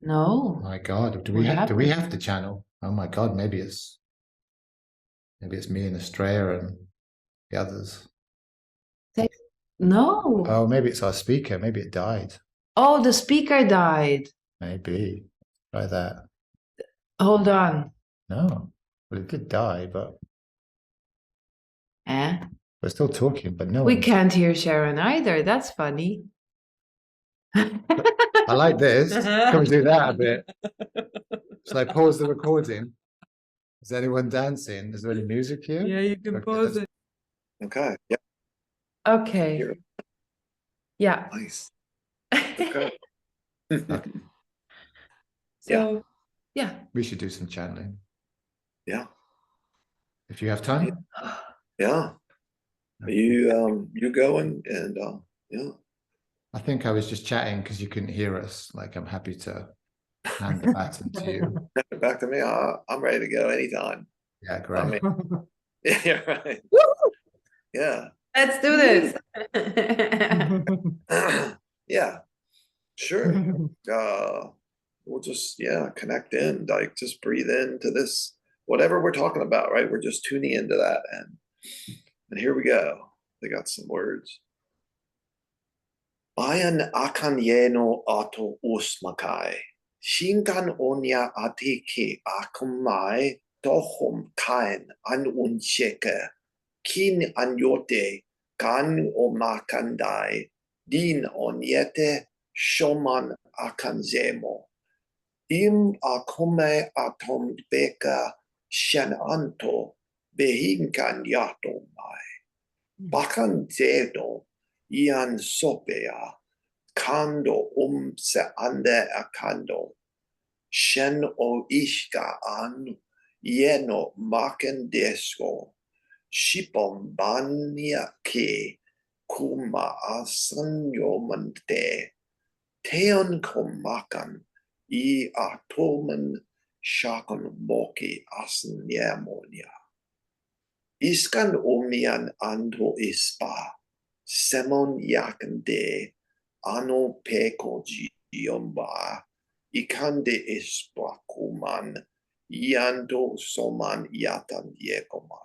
No. My God, do What we happened? have to channel? Oh my God, maybe it's me and Astraea and the others. No. Oh, maybe it's our speaker. Maybe it died. Oh, the speaker died. Maybe. Try that. Hold on. No. Well, it did die, but Eh? we're still talking, but no We one. can't hear Sharon either. That's funny. I like this. Can we do that a bit? Shall I pause the recording? Is anyone dancing? Is there any music here? Yeah, you can pause it. okay, yeah, Okay. here, Yeah. nice. Okay. So, yeah. We should do some channeling. Yeah, If you have time. yeah. You go and yeah. I think I was just chatting because you couldn't hear us. Like, I'm happy to hand the baton to you. Back to me. I'm ready to go anytime. Yeah, great. I mean, yeah, right. Yeah. Let's do this. Yeah, sure. We'll just connect in, like just breathe into this, whatever we're talking about, right? We're just tuning into that, and here we go. They got some words. Bayan akan yeno ato usmakai. Shinkan onya atiki akumai tohum kain an uncheke. Kin anyote kan omakandai. Din onyete shoman akanzemo. Im akume atom beka shenanto behinkan yatomai. Bakan zedo ian sopea kando se ande akando. Shen o ishka an yeno maken desko. Shipom banya ke kuma asan yomante. Teon komakan I atomen shakon moki asen yamonia. Iskan omian ando ispa. Semon yakan de ano peko jiomba. Ikande ispa kuman. Yando soman yatan yekomai.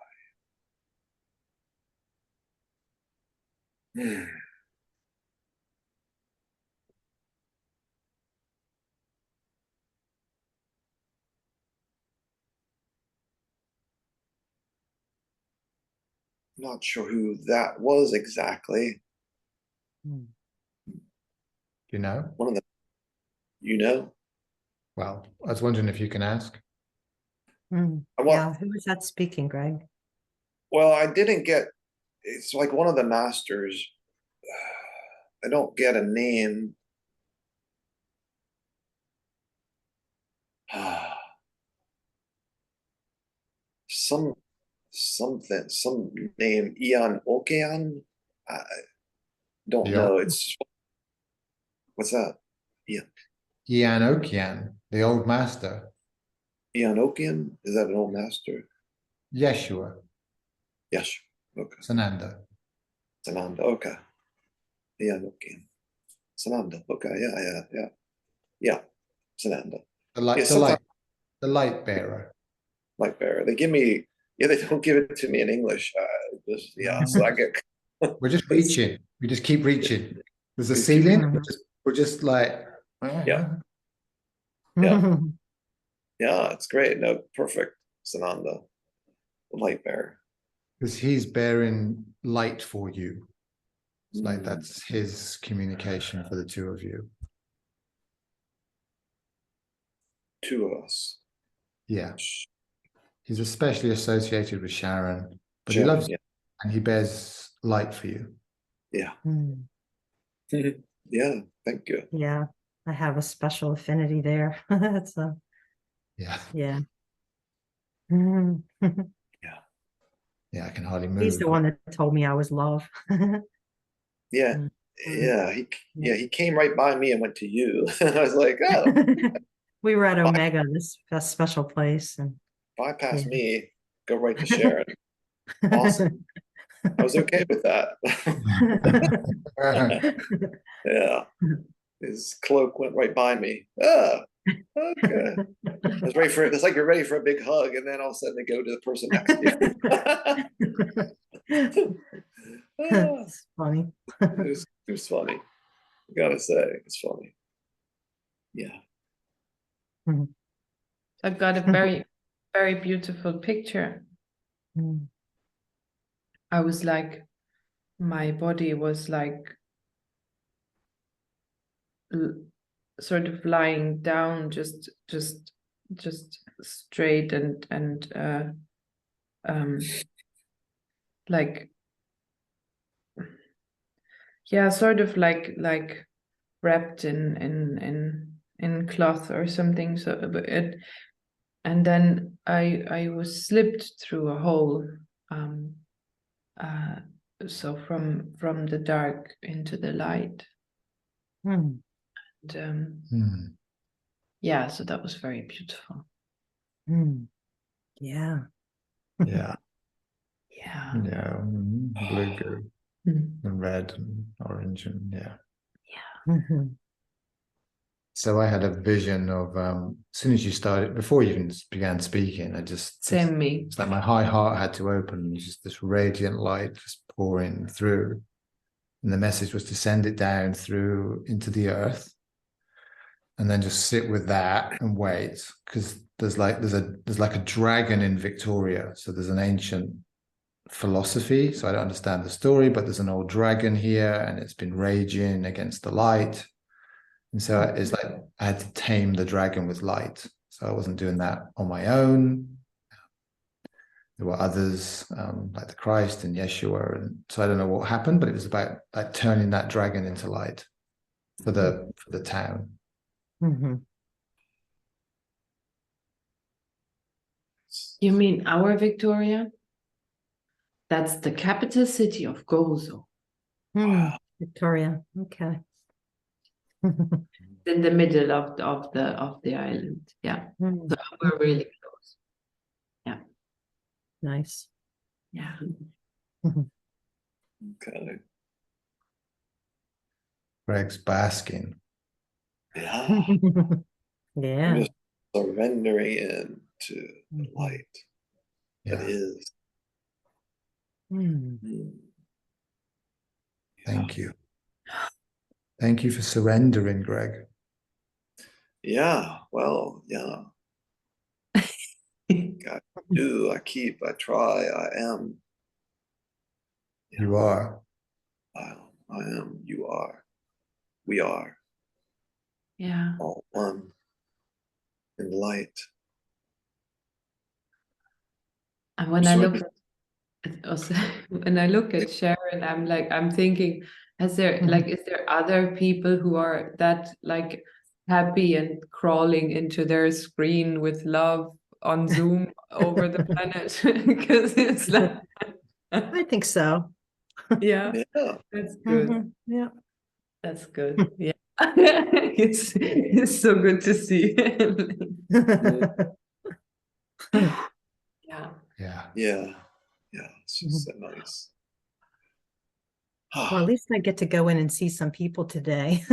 Not sure who that was exactly. You know? One of the, you know? Well, I was wondering if you can ask. Yeah, who was that speaking, Greg? Well, I didn't get, it's like one of the masters. I don't get a name. Some name, Ian Okean. I don't know. It's what's that? Ian Okian, the old master. Ian Okean? Is that an old master? Jeshua. Yes. Okay. Sananda. Sananda. Okay. Ian Okean. Sananda. Okay. Yeah. Sananda. The light bearer. Light bearer. They give me. Yeah, they don't give it to me in English. So I get. We're just reaching. We just keep reaching. There's a Just keep- ceiling. We're just like. Yeah. Yeah. Yeah, it's great. No, perfect. Sananda, the light bearer. Because he's bearing light for you. It's like that's his communication for the two of you. Two of us. Yeah. He's especially associated with Sharon, but he Sharon, loves you and he bears light for you. Yeah. Yeah, thank you. Yeah, I have a special affinity there. That's Yeah. Yeah. Yeah, I can hardly move. He's the one that told me I was love. Yeah. He came right by me and went to you. I was like, oh. We were at Omega, this special place, and bypass me, go right to Sharon. Awesome. I was okay with that. Yeah. His cloak went right by me. Okay. I was ready for it. It's like you're ready for a big hug, and then all of a sudden they go to the person next to you. It's funny. It was funny. I gotta say, it's funny. Yeah. I've got a very, very beautiful picture. I was like, my body was like sort of lying down, just straight and like, yeah, sort of like wrapped in cloth or something. So it, and then I was slipped through a hole, so from the dark into the light. And, yeah, so that was very beautiful. Yeah. Yeah. Yeah. Yeah. Blue, goo, and red and orange and yeah. So I had a vision of as soon as you started, before you even began speaking, Same me. It's like my high heart had to open and just this radiant light just pouring through. And the message was to send it down through into the earth and then just sit with that and wait. Because there's like a dragon in Victoria. So there's an ancient philosophy. So I don't understand the story, but there's an old dragon here and it's been raging against the light. And so it's like I had to tame the dragon with light. So I wasn't doing that on my own. There were others like the Christ and Yeshua. And so I don't know what happened, but it was about like turning that dragon into light for the town. You mean our Victoria? That's the capital city of Gozo. Victoria. Okay. in the middle of the island. Yeah, so we're really close. Yeah, Nice. yeah. Okay. Greg's basking. Yeah. Yeah. I'm just surrendering into the light that Yeah. is. Mm. Thank you. Thank you for surrendering, Greg. Yeah. Well, yeah. I do, I keep, I try, I am. You are. I am, you are. We are Yeah. all one in light. And when I look at also, when I look at Sharon, I'm thinking, is there other people who are that like happy and crawling into their screen with love on Zoom over the planet? Because it's like, I think so. yeah, Yeah. that's good. Mhm. Yeah. That's good. Yeah. It's so good to see. Yeah. Yeah. Yeah. Yeah. It's just so nice. Well, at least I get to go in and see some people today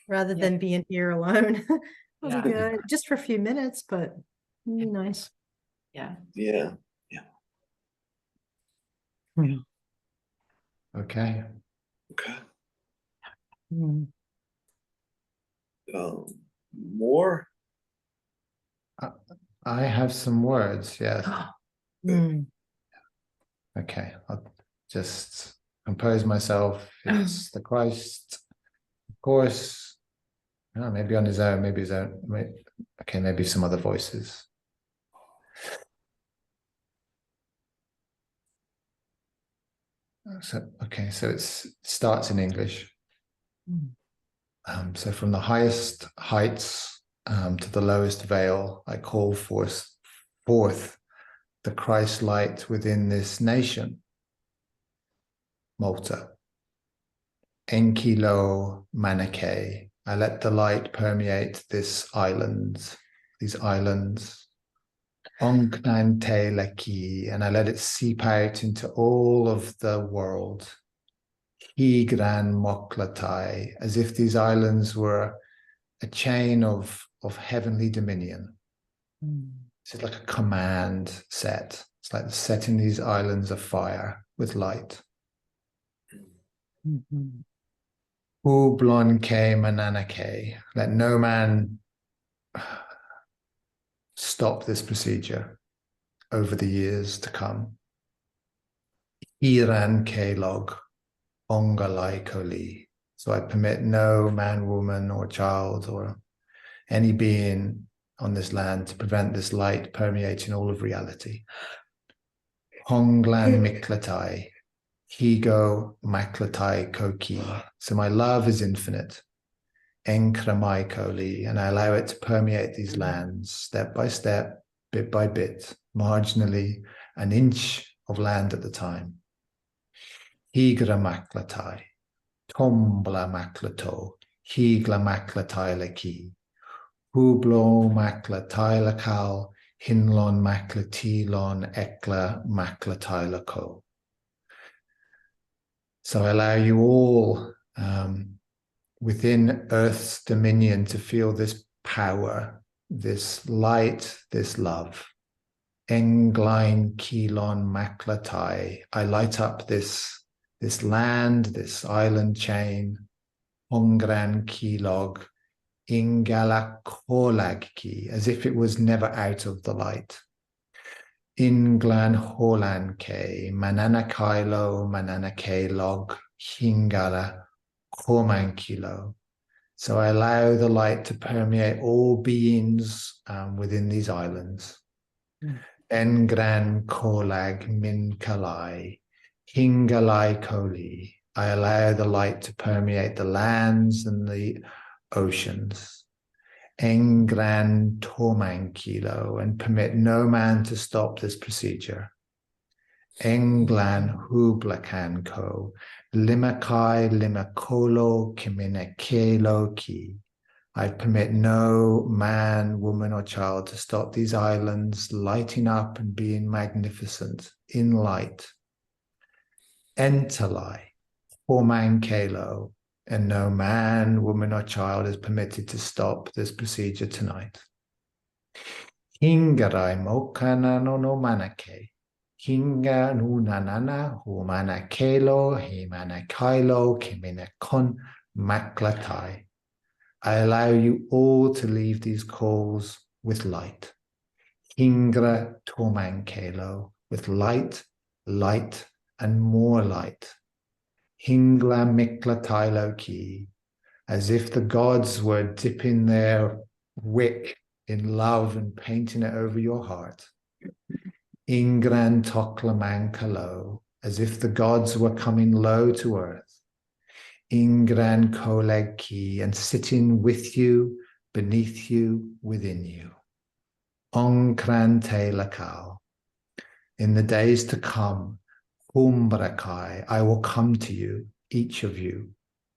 rather than being here alone. It'll Yeah. be good just for a few minutes, but it'll be nice. Yeah. Yeah. Yeah. Mhm. Okay. Okay. Mhm. More? I have some words. Yes. Mm. Okay. I'll just compose myself. It's the Christ, of course. Maybe on his own, maybe his own. Okay, maybe some other voices. So it starts in English. So from the highest heights to the lowest vale, I call forth the Christ light within this nation. Malta. Enkilo Manake. I let the light permeate these islands. Onknante Laki, and I let it seep out into all of the world. Higran Moklatai, as if these islands were a chain of heavenly dominion. It's like a command set. It's like setting these islands afire with light. Ublon Ke Mananake. Let no man stop this procedure over the years to come. Iran Ke Log. Ongalai Koli. So I permit no man, woman, or child, or any being on this land to prevent this light permeating all of reality. Honglan Miklatai. Higo Maklatai Koki. So my love is infinite. Enkramai Koli. And I allow it to permeate these lands step by step, bit by bit, marginally, an inch of land at the time. Higra Maklatai. Tombla Maklato. Higla Maklatai Laki. Hublo Maklatai Lakal. Hinlon Maklatilon Ekla Maklatai Lako. So I allow you all within Earth's dominion to feel this power, this light, this love. Englein Kilon Maklatai. I light up this land, this island chain. Hongran Kilog. Ingalakolagki, as if it was never out of the light. Inglan Holanke, Mananakailo, Mananake log, Hingala, Komankilo. So I allow the light to permeate all beings within these islands. Engran Kolag Minkalai, Hingalai Koli. I allow the light to permeate the lands and the oceans. Engran Tomankilo, and permit no man to stop this procedure. Englan hublakan ko. Limakai limakolo kiminakelo ki. I permit no man, woman, or child to stop these islands lighting up and being magnificent in light. Entalai, Hormankelo, and no man, woman, or child is permitted to stop this procedure tonight. Hingarai mokana no manake. Hinga nunanana humanakelo himanakailo kiminakon maklatai. I allow you all to leave these calls with light. Hingra tomankelo, with light, light, and more light. Hingla mikla tailo ki, as if the gods were dipping their wick in love and painting it over your heart. Ingran tokla mankalo, as if the gods were coming low to earth. Ingran koleg ki, and sitting with you, beneath you, within you. Ongkran te lakao. In the days to come, Humbrakai, I will come to you, each of you.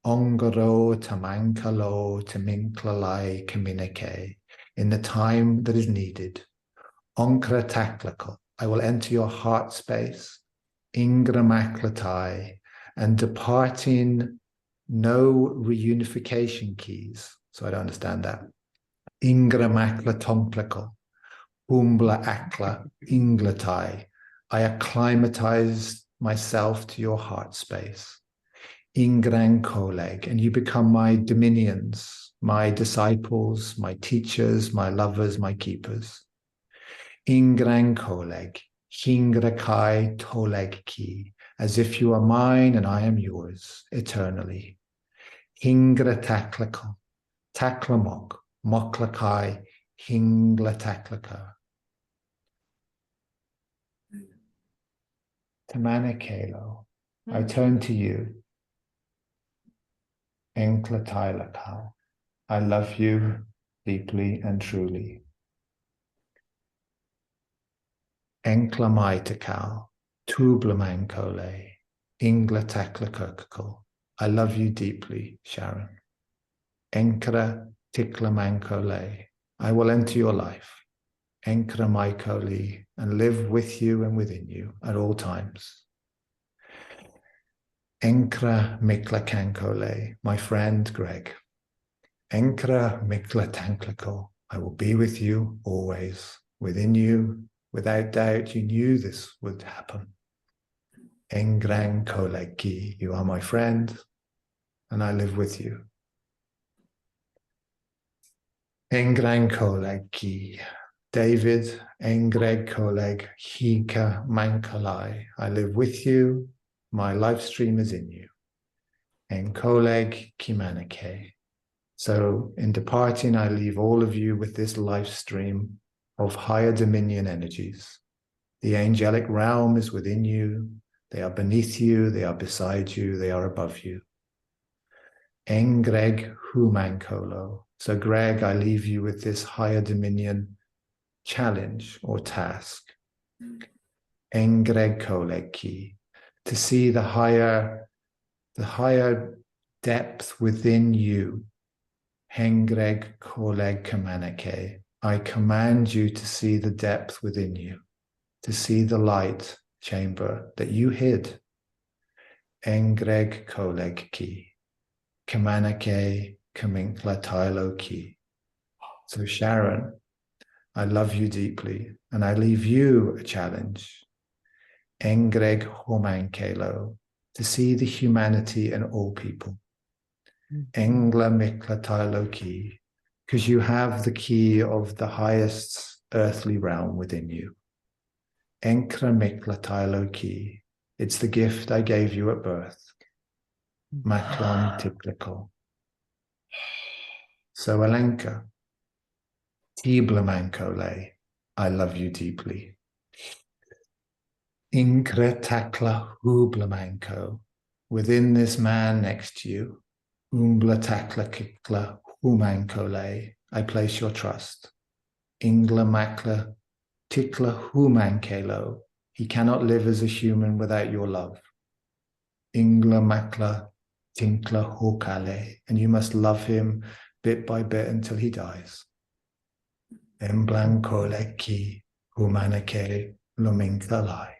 Ongaro tamankalo taminklalai communicate. In the time that is needed. Onkra taklako, I will enter your heart space. Ingramaklatai, and departing no reunification keys. So I don't understand that. Ingramakla tonklako, umbla akla, inglatai. I acclimatize myself to your heart space. Ingran koleg, and you become my dominions, my disciples, my teachers, my lovers, my keepers. Ingran koleg, hingrakai toleg ki, as if you are mine and I am yours eternally. Hingra taklako, taklamok, moklakai, hingla taklaka. Tamanakelo, I turn to you. Enkla tailakal, I love you deeply and truly. Enkla maitakal, tublamankole, ingla taklakokakal. I love you deeply, Sharon. Enkra tiklamankole, I will enter your life. Enkra maikoli, and live with you and within you at all times. Enkra mikla kankole, my friend Greg. Enkra mikla tanklako, I will be with you always, within you. Without doubt, you knew this would happen. Engrang kolegi, you are my friend, and I live with you. Engrang kolegi, David, Engreg koleg, hika mankalai, I live with you, my life stream is in you. Enkoleg kimanake. So in departing, I leave all of you with this life stream of higher dominion energies. The angelic realm is within you. They are beneath you. They are beside you. They are above you. Engreg humankolo. So Greg, I leave you with this higher dominion challenge or task. Engreg koleki. To see the higher depth within you. Hengreg koleg kamanake. I command you to see the depth within you, to see the light chamber that you hid. Engreg koleg ki. Kamanake kaminkla tailo ki. So Sharon, I love you deeply, and I leave you a challenge. Engreg homankelo, to see the humanity in all people. Engla mikla tailo ki, because you have the key of the highest earthly realm within you. Enkra mikla tailo ki, it's the gift I gave you at birth. Maklon tipliko. So Alenka, Tiblamankole, I love you deeply. Inkre takla hublamanko, within this man next to you, umbla takla kikla humankole, I place your trust. Ingla makla tikla humankelo, He cannot live as a human without your love. Ingla makla tinkla hokale. And you must love him bit by bit until he dies. Emblankole ki humanake luminkalai.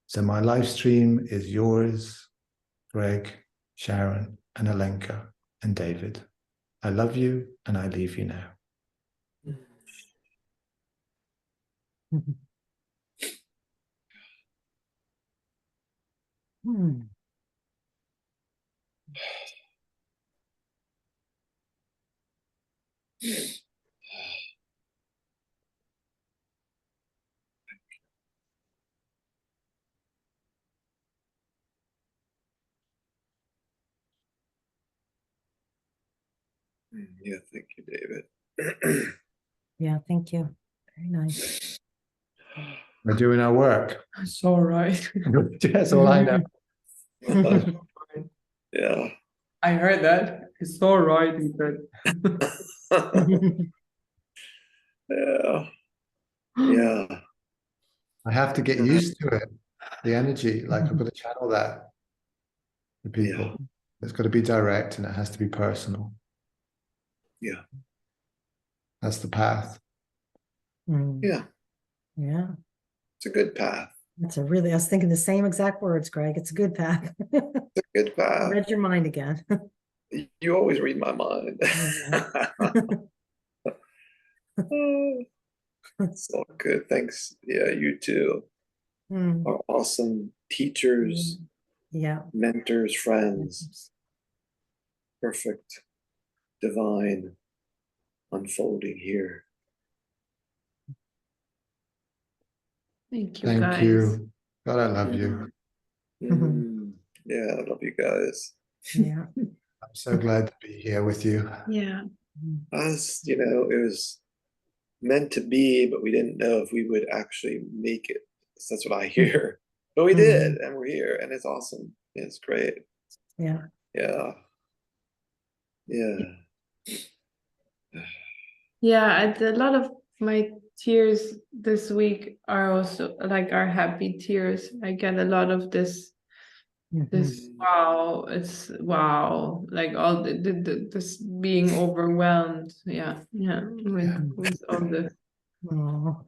So my live stream is yours, Greg, Sharon, and Alenka, and David. I love you, and I leave you now. Yeah, thank you, David. Yeah, thank you. Very nice. We're doing our work. It's all right. That's all I know. Yeah. I heard that. It's all right, he said. Yeah. Yeah. I have to get used to it. The energy, like I've got to channel that to people. Yeah. It's got to be direct and it has to be personal. Yeah. That's the path. Yeah. Yeah. It's a good path. That's a really, I was thinking the same exact words, Greg. It's a good path. It's a good path. Read your mind again. You always read my mind. Oh, it's all good. Thanks. Yeah, you too. Our awesome teachers, Yeah. mentors, friends. Perfect, divine unfolding here. Thank you, Thank guys. you. God, I love you. Yeah, I love you guys. Yeah. I'm so glad to be here with you. Yeah. Us, it was meant to be, but we didn't know if we would actually make it. So that's what I hear. But we did, and we're here, and it's awesome. It's great. Yeah. Yeah. Yeah. Yeah, a lot of my tears this week are also like are happy tears. I get a lot of this wow, it's wow, like all this being overwhelmed. Yeah, with all the Oh.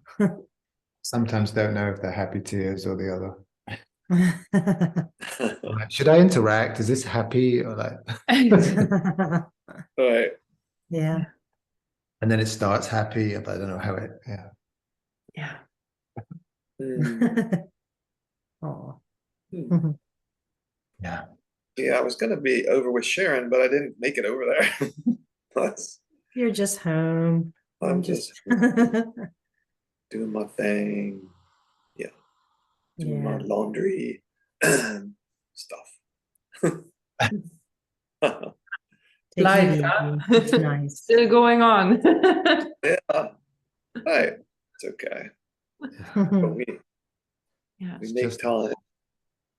Sometimes don't know if they're happy tears or the other. Like, should I interact? Is this happy or like? Right. Yeah. And then it starts happy, but I don't know how it. Yeah. yeah. Oh. Yeah. Yeah, I was gonna be over with Sharon, but I didn't make it over there. You're just home. I'm just doing my thing. Yeah. Doing my Yeah. laundry stuff. Take Life, it easy. huh? It's nice. Still going on. Yeah. Hey, it's okay. But we It's make just time.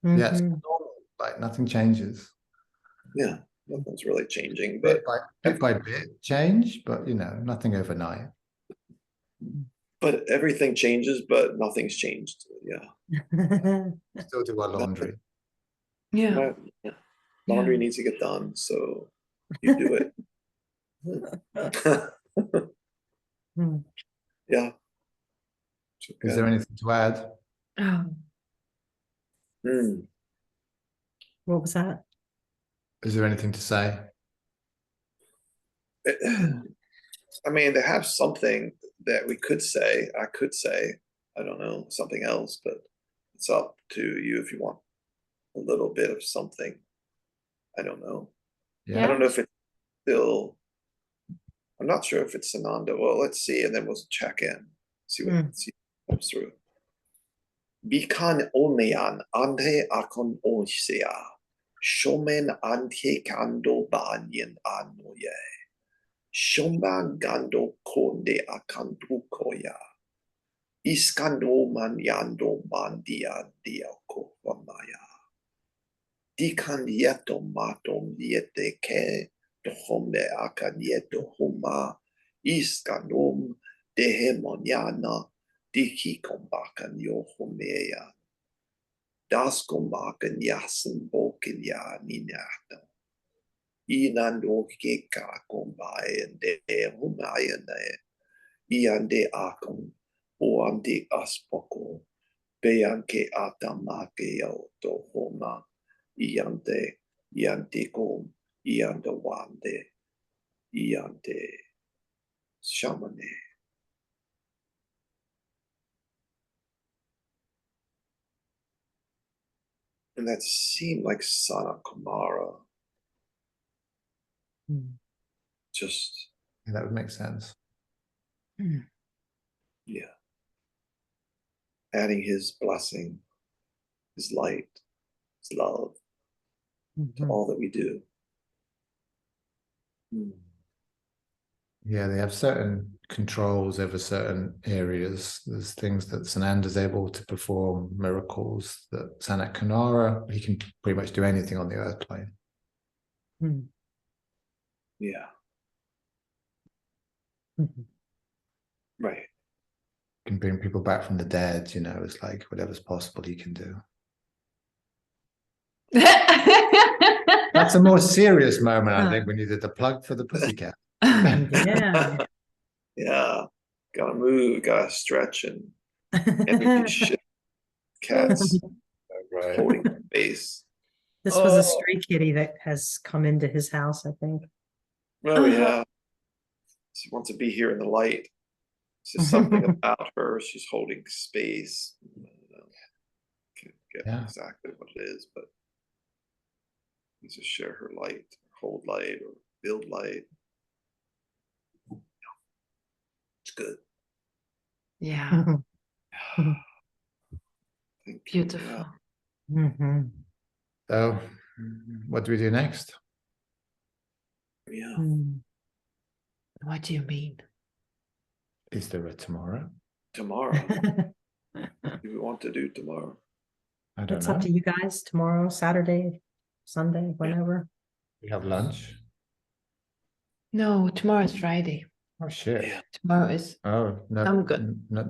yeah, it's normal. Like nothing changes. Yeah. Nothing's really changing, but Bit by bit change, but nothing overnight. everything changes, but nothing's changed. Yeah. Still do our laundry. Yeah. Right. Yeah. Laundry needs to get done, so you do it. Yeah. Is there anything to add? What was that? Is there anything to say? I mean, they have something that we could say. I could say, I don't know, something else, but it's up to you if you want a little bit of something. I don't know. Yeah. I don't know if it's still, I'm not sure if it's Sananda. Well, let's see, and then we'll check in, see what comes through. Bikan omean ante akon onsea. Shomen ante kando banyan anoye. Shomba gando konde akandu koya. Iskando manyando mandia diako wamaya. Dikan yeto matom yete ke tohome akan yeto huma. Iskandom dehemoniana diki kombakan yo homeya Das Kumbakan Yasin Bokin Ya Ninata. Inando Kika Kumbai and De Humayane. Iande Akon. Oande Aspoko. Beyanke Atamake Yoto Homa. Iante. Iante Kom. Iante Wande. Iante Shamane. And that seemed like Sanat Kumara. Just, Yeah, that would make sense. yeah. Adding his blessing, his light, his love to all that we do. Yeah, they have certain controls over certain areas. There's things that Sanat is able to perform, miracles that Sanat Kumara, he can pretty much do anything on the earth plane. Yeah. Right. Can bring people back from the dead, you know, it's like whatever's possible he can do. That's a more serious moment, I think, when you did the plug for the pussycat. Yeah. Yeah. Gotta move, gotta stretch and energy shift. Cats Right. holding space. This was a stray kitty that has come into his house, I think. Oh, yeah. She wants to be here in the light. It's just something about her. She's holding space. I don't know. Can't get exactly what it is, but needs to share her light, hold light, or build light. It's good. Yeah. Thank you. Beautiful. Yeah. So, what do we do next? Yeah. What do you mean? Is there a tomorrow? Tomorrow. What do we want to do tomorrow? I don't It's know. up to you guys tomorrow, Saturday, Sunday, whenever. We have lunch. No, tomorrow is Friday. Oh shit. Yeah. Tomorrow is. Oh no. I'm good. No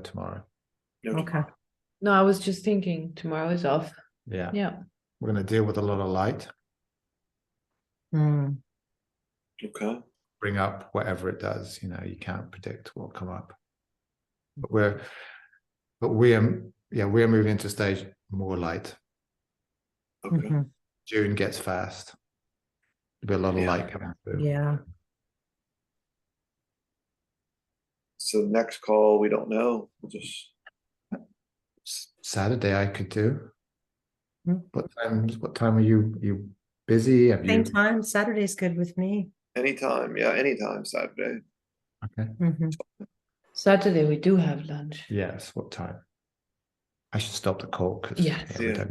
tomorrow. No, Okay. tomorrow. No, I was just thinking tomorrow is off. Yeah. Yeah. We're gonna deal with a lot of light. Okay. Bring up whatever it does, you know, you can't predict what will come up. But we're moving into stage more light. Okay. June gets fast. There'll be a lot of light coming through. Yeah. So next call, we don't know. We'll just Saturday I could do. What time are you busy? Have Same you time. Saturday's good with me. anytime. Yeah, anytime Saturday. okay? Saturday we do have lunch. Yes, what time? I should stop the call because Yes. we Yeah. don't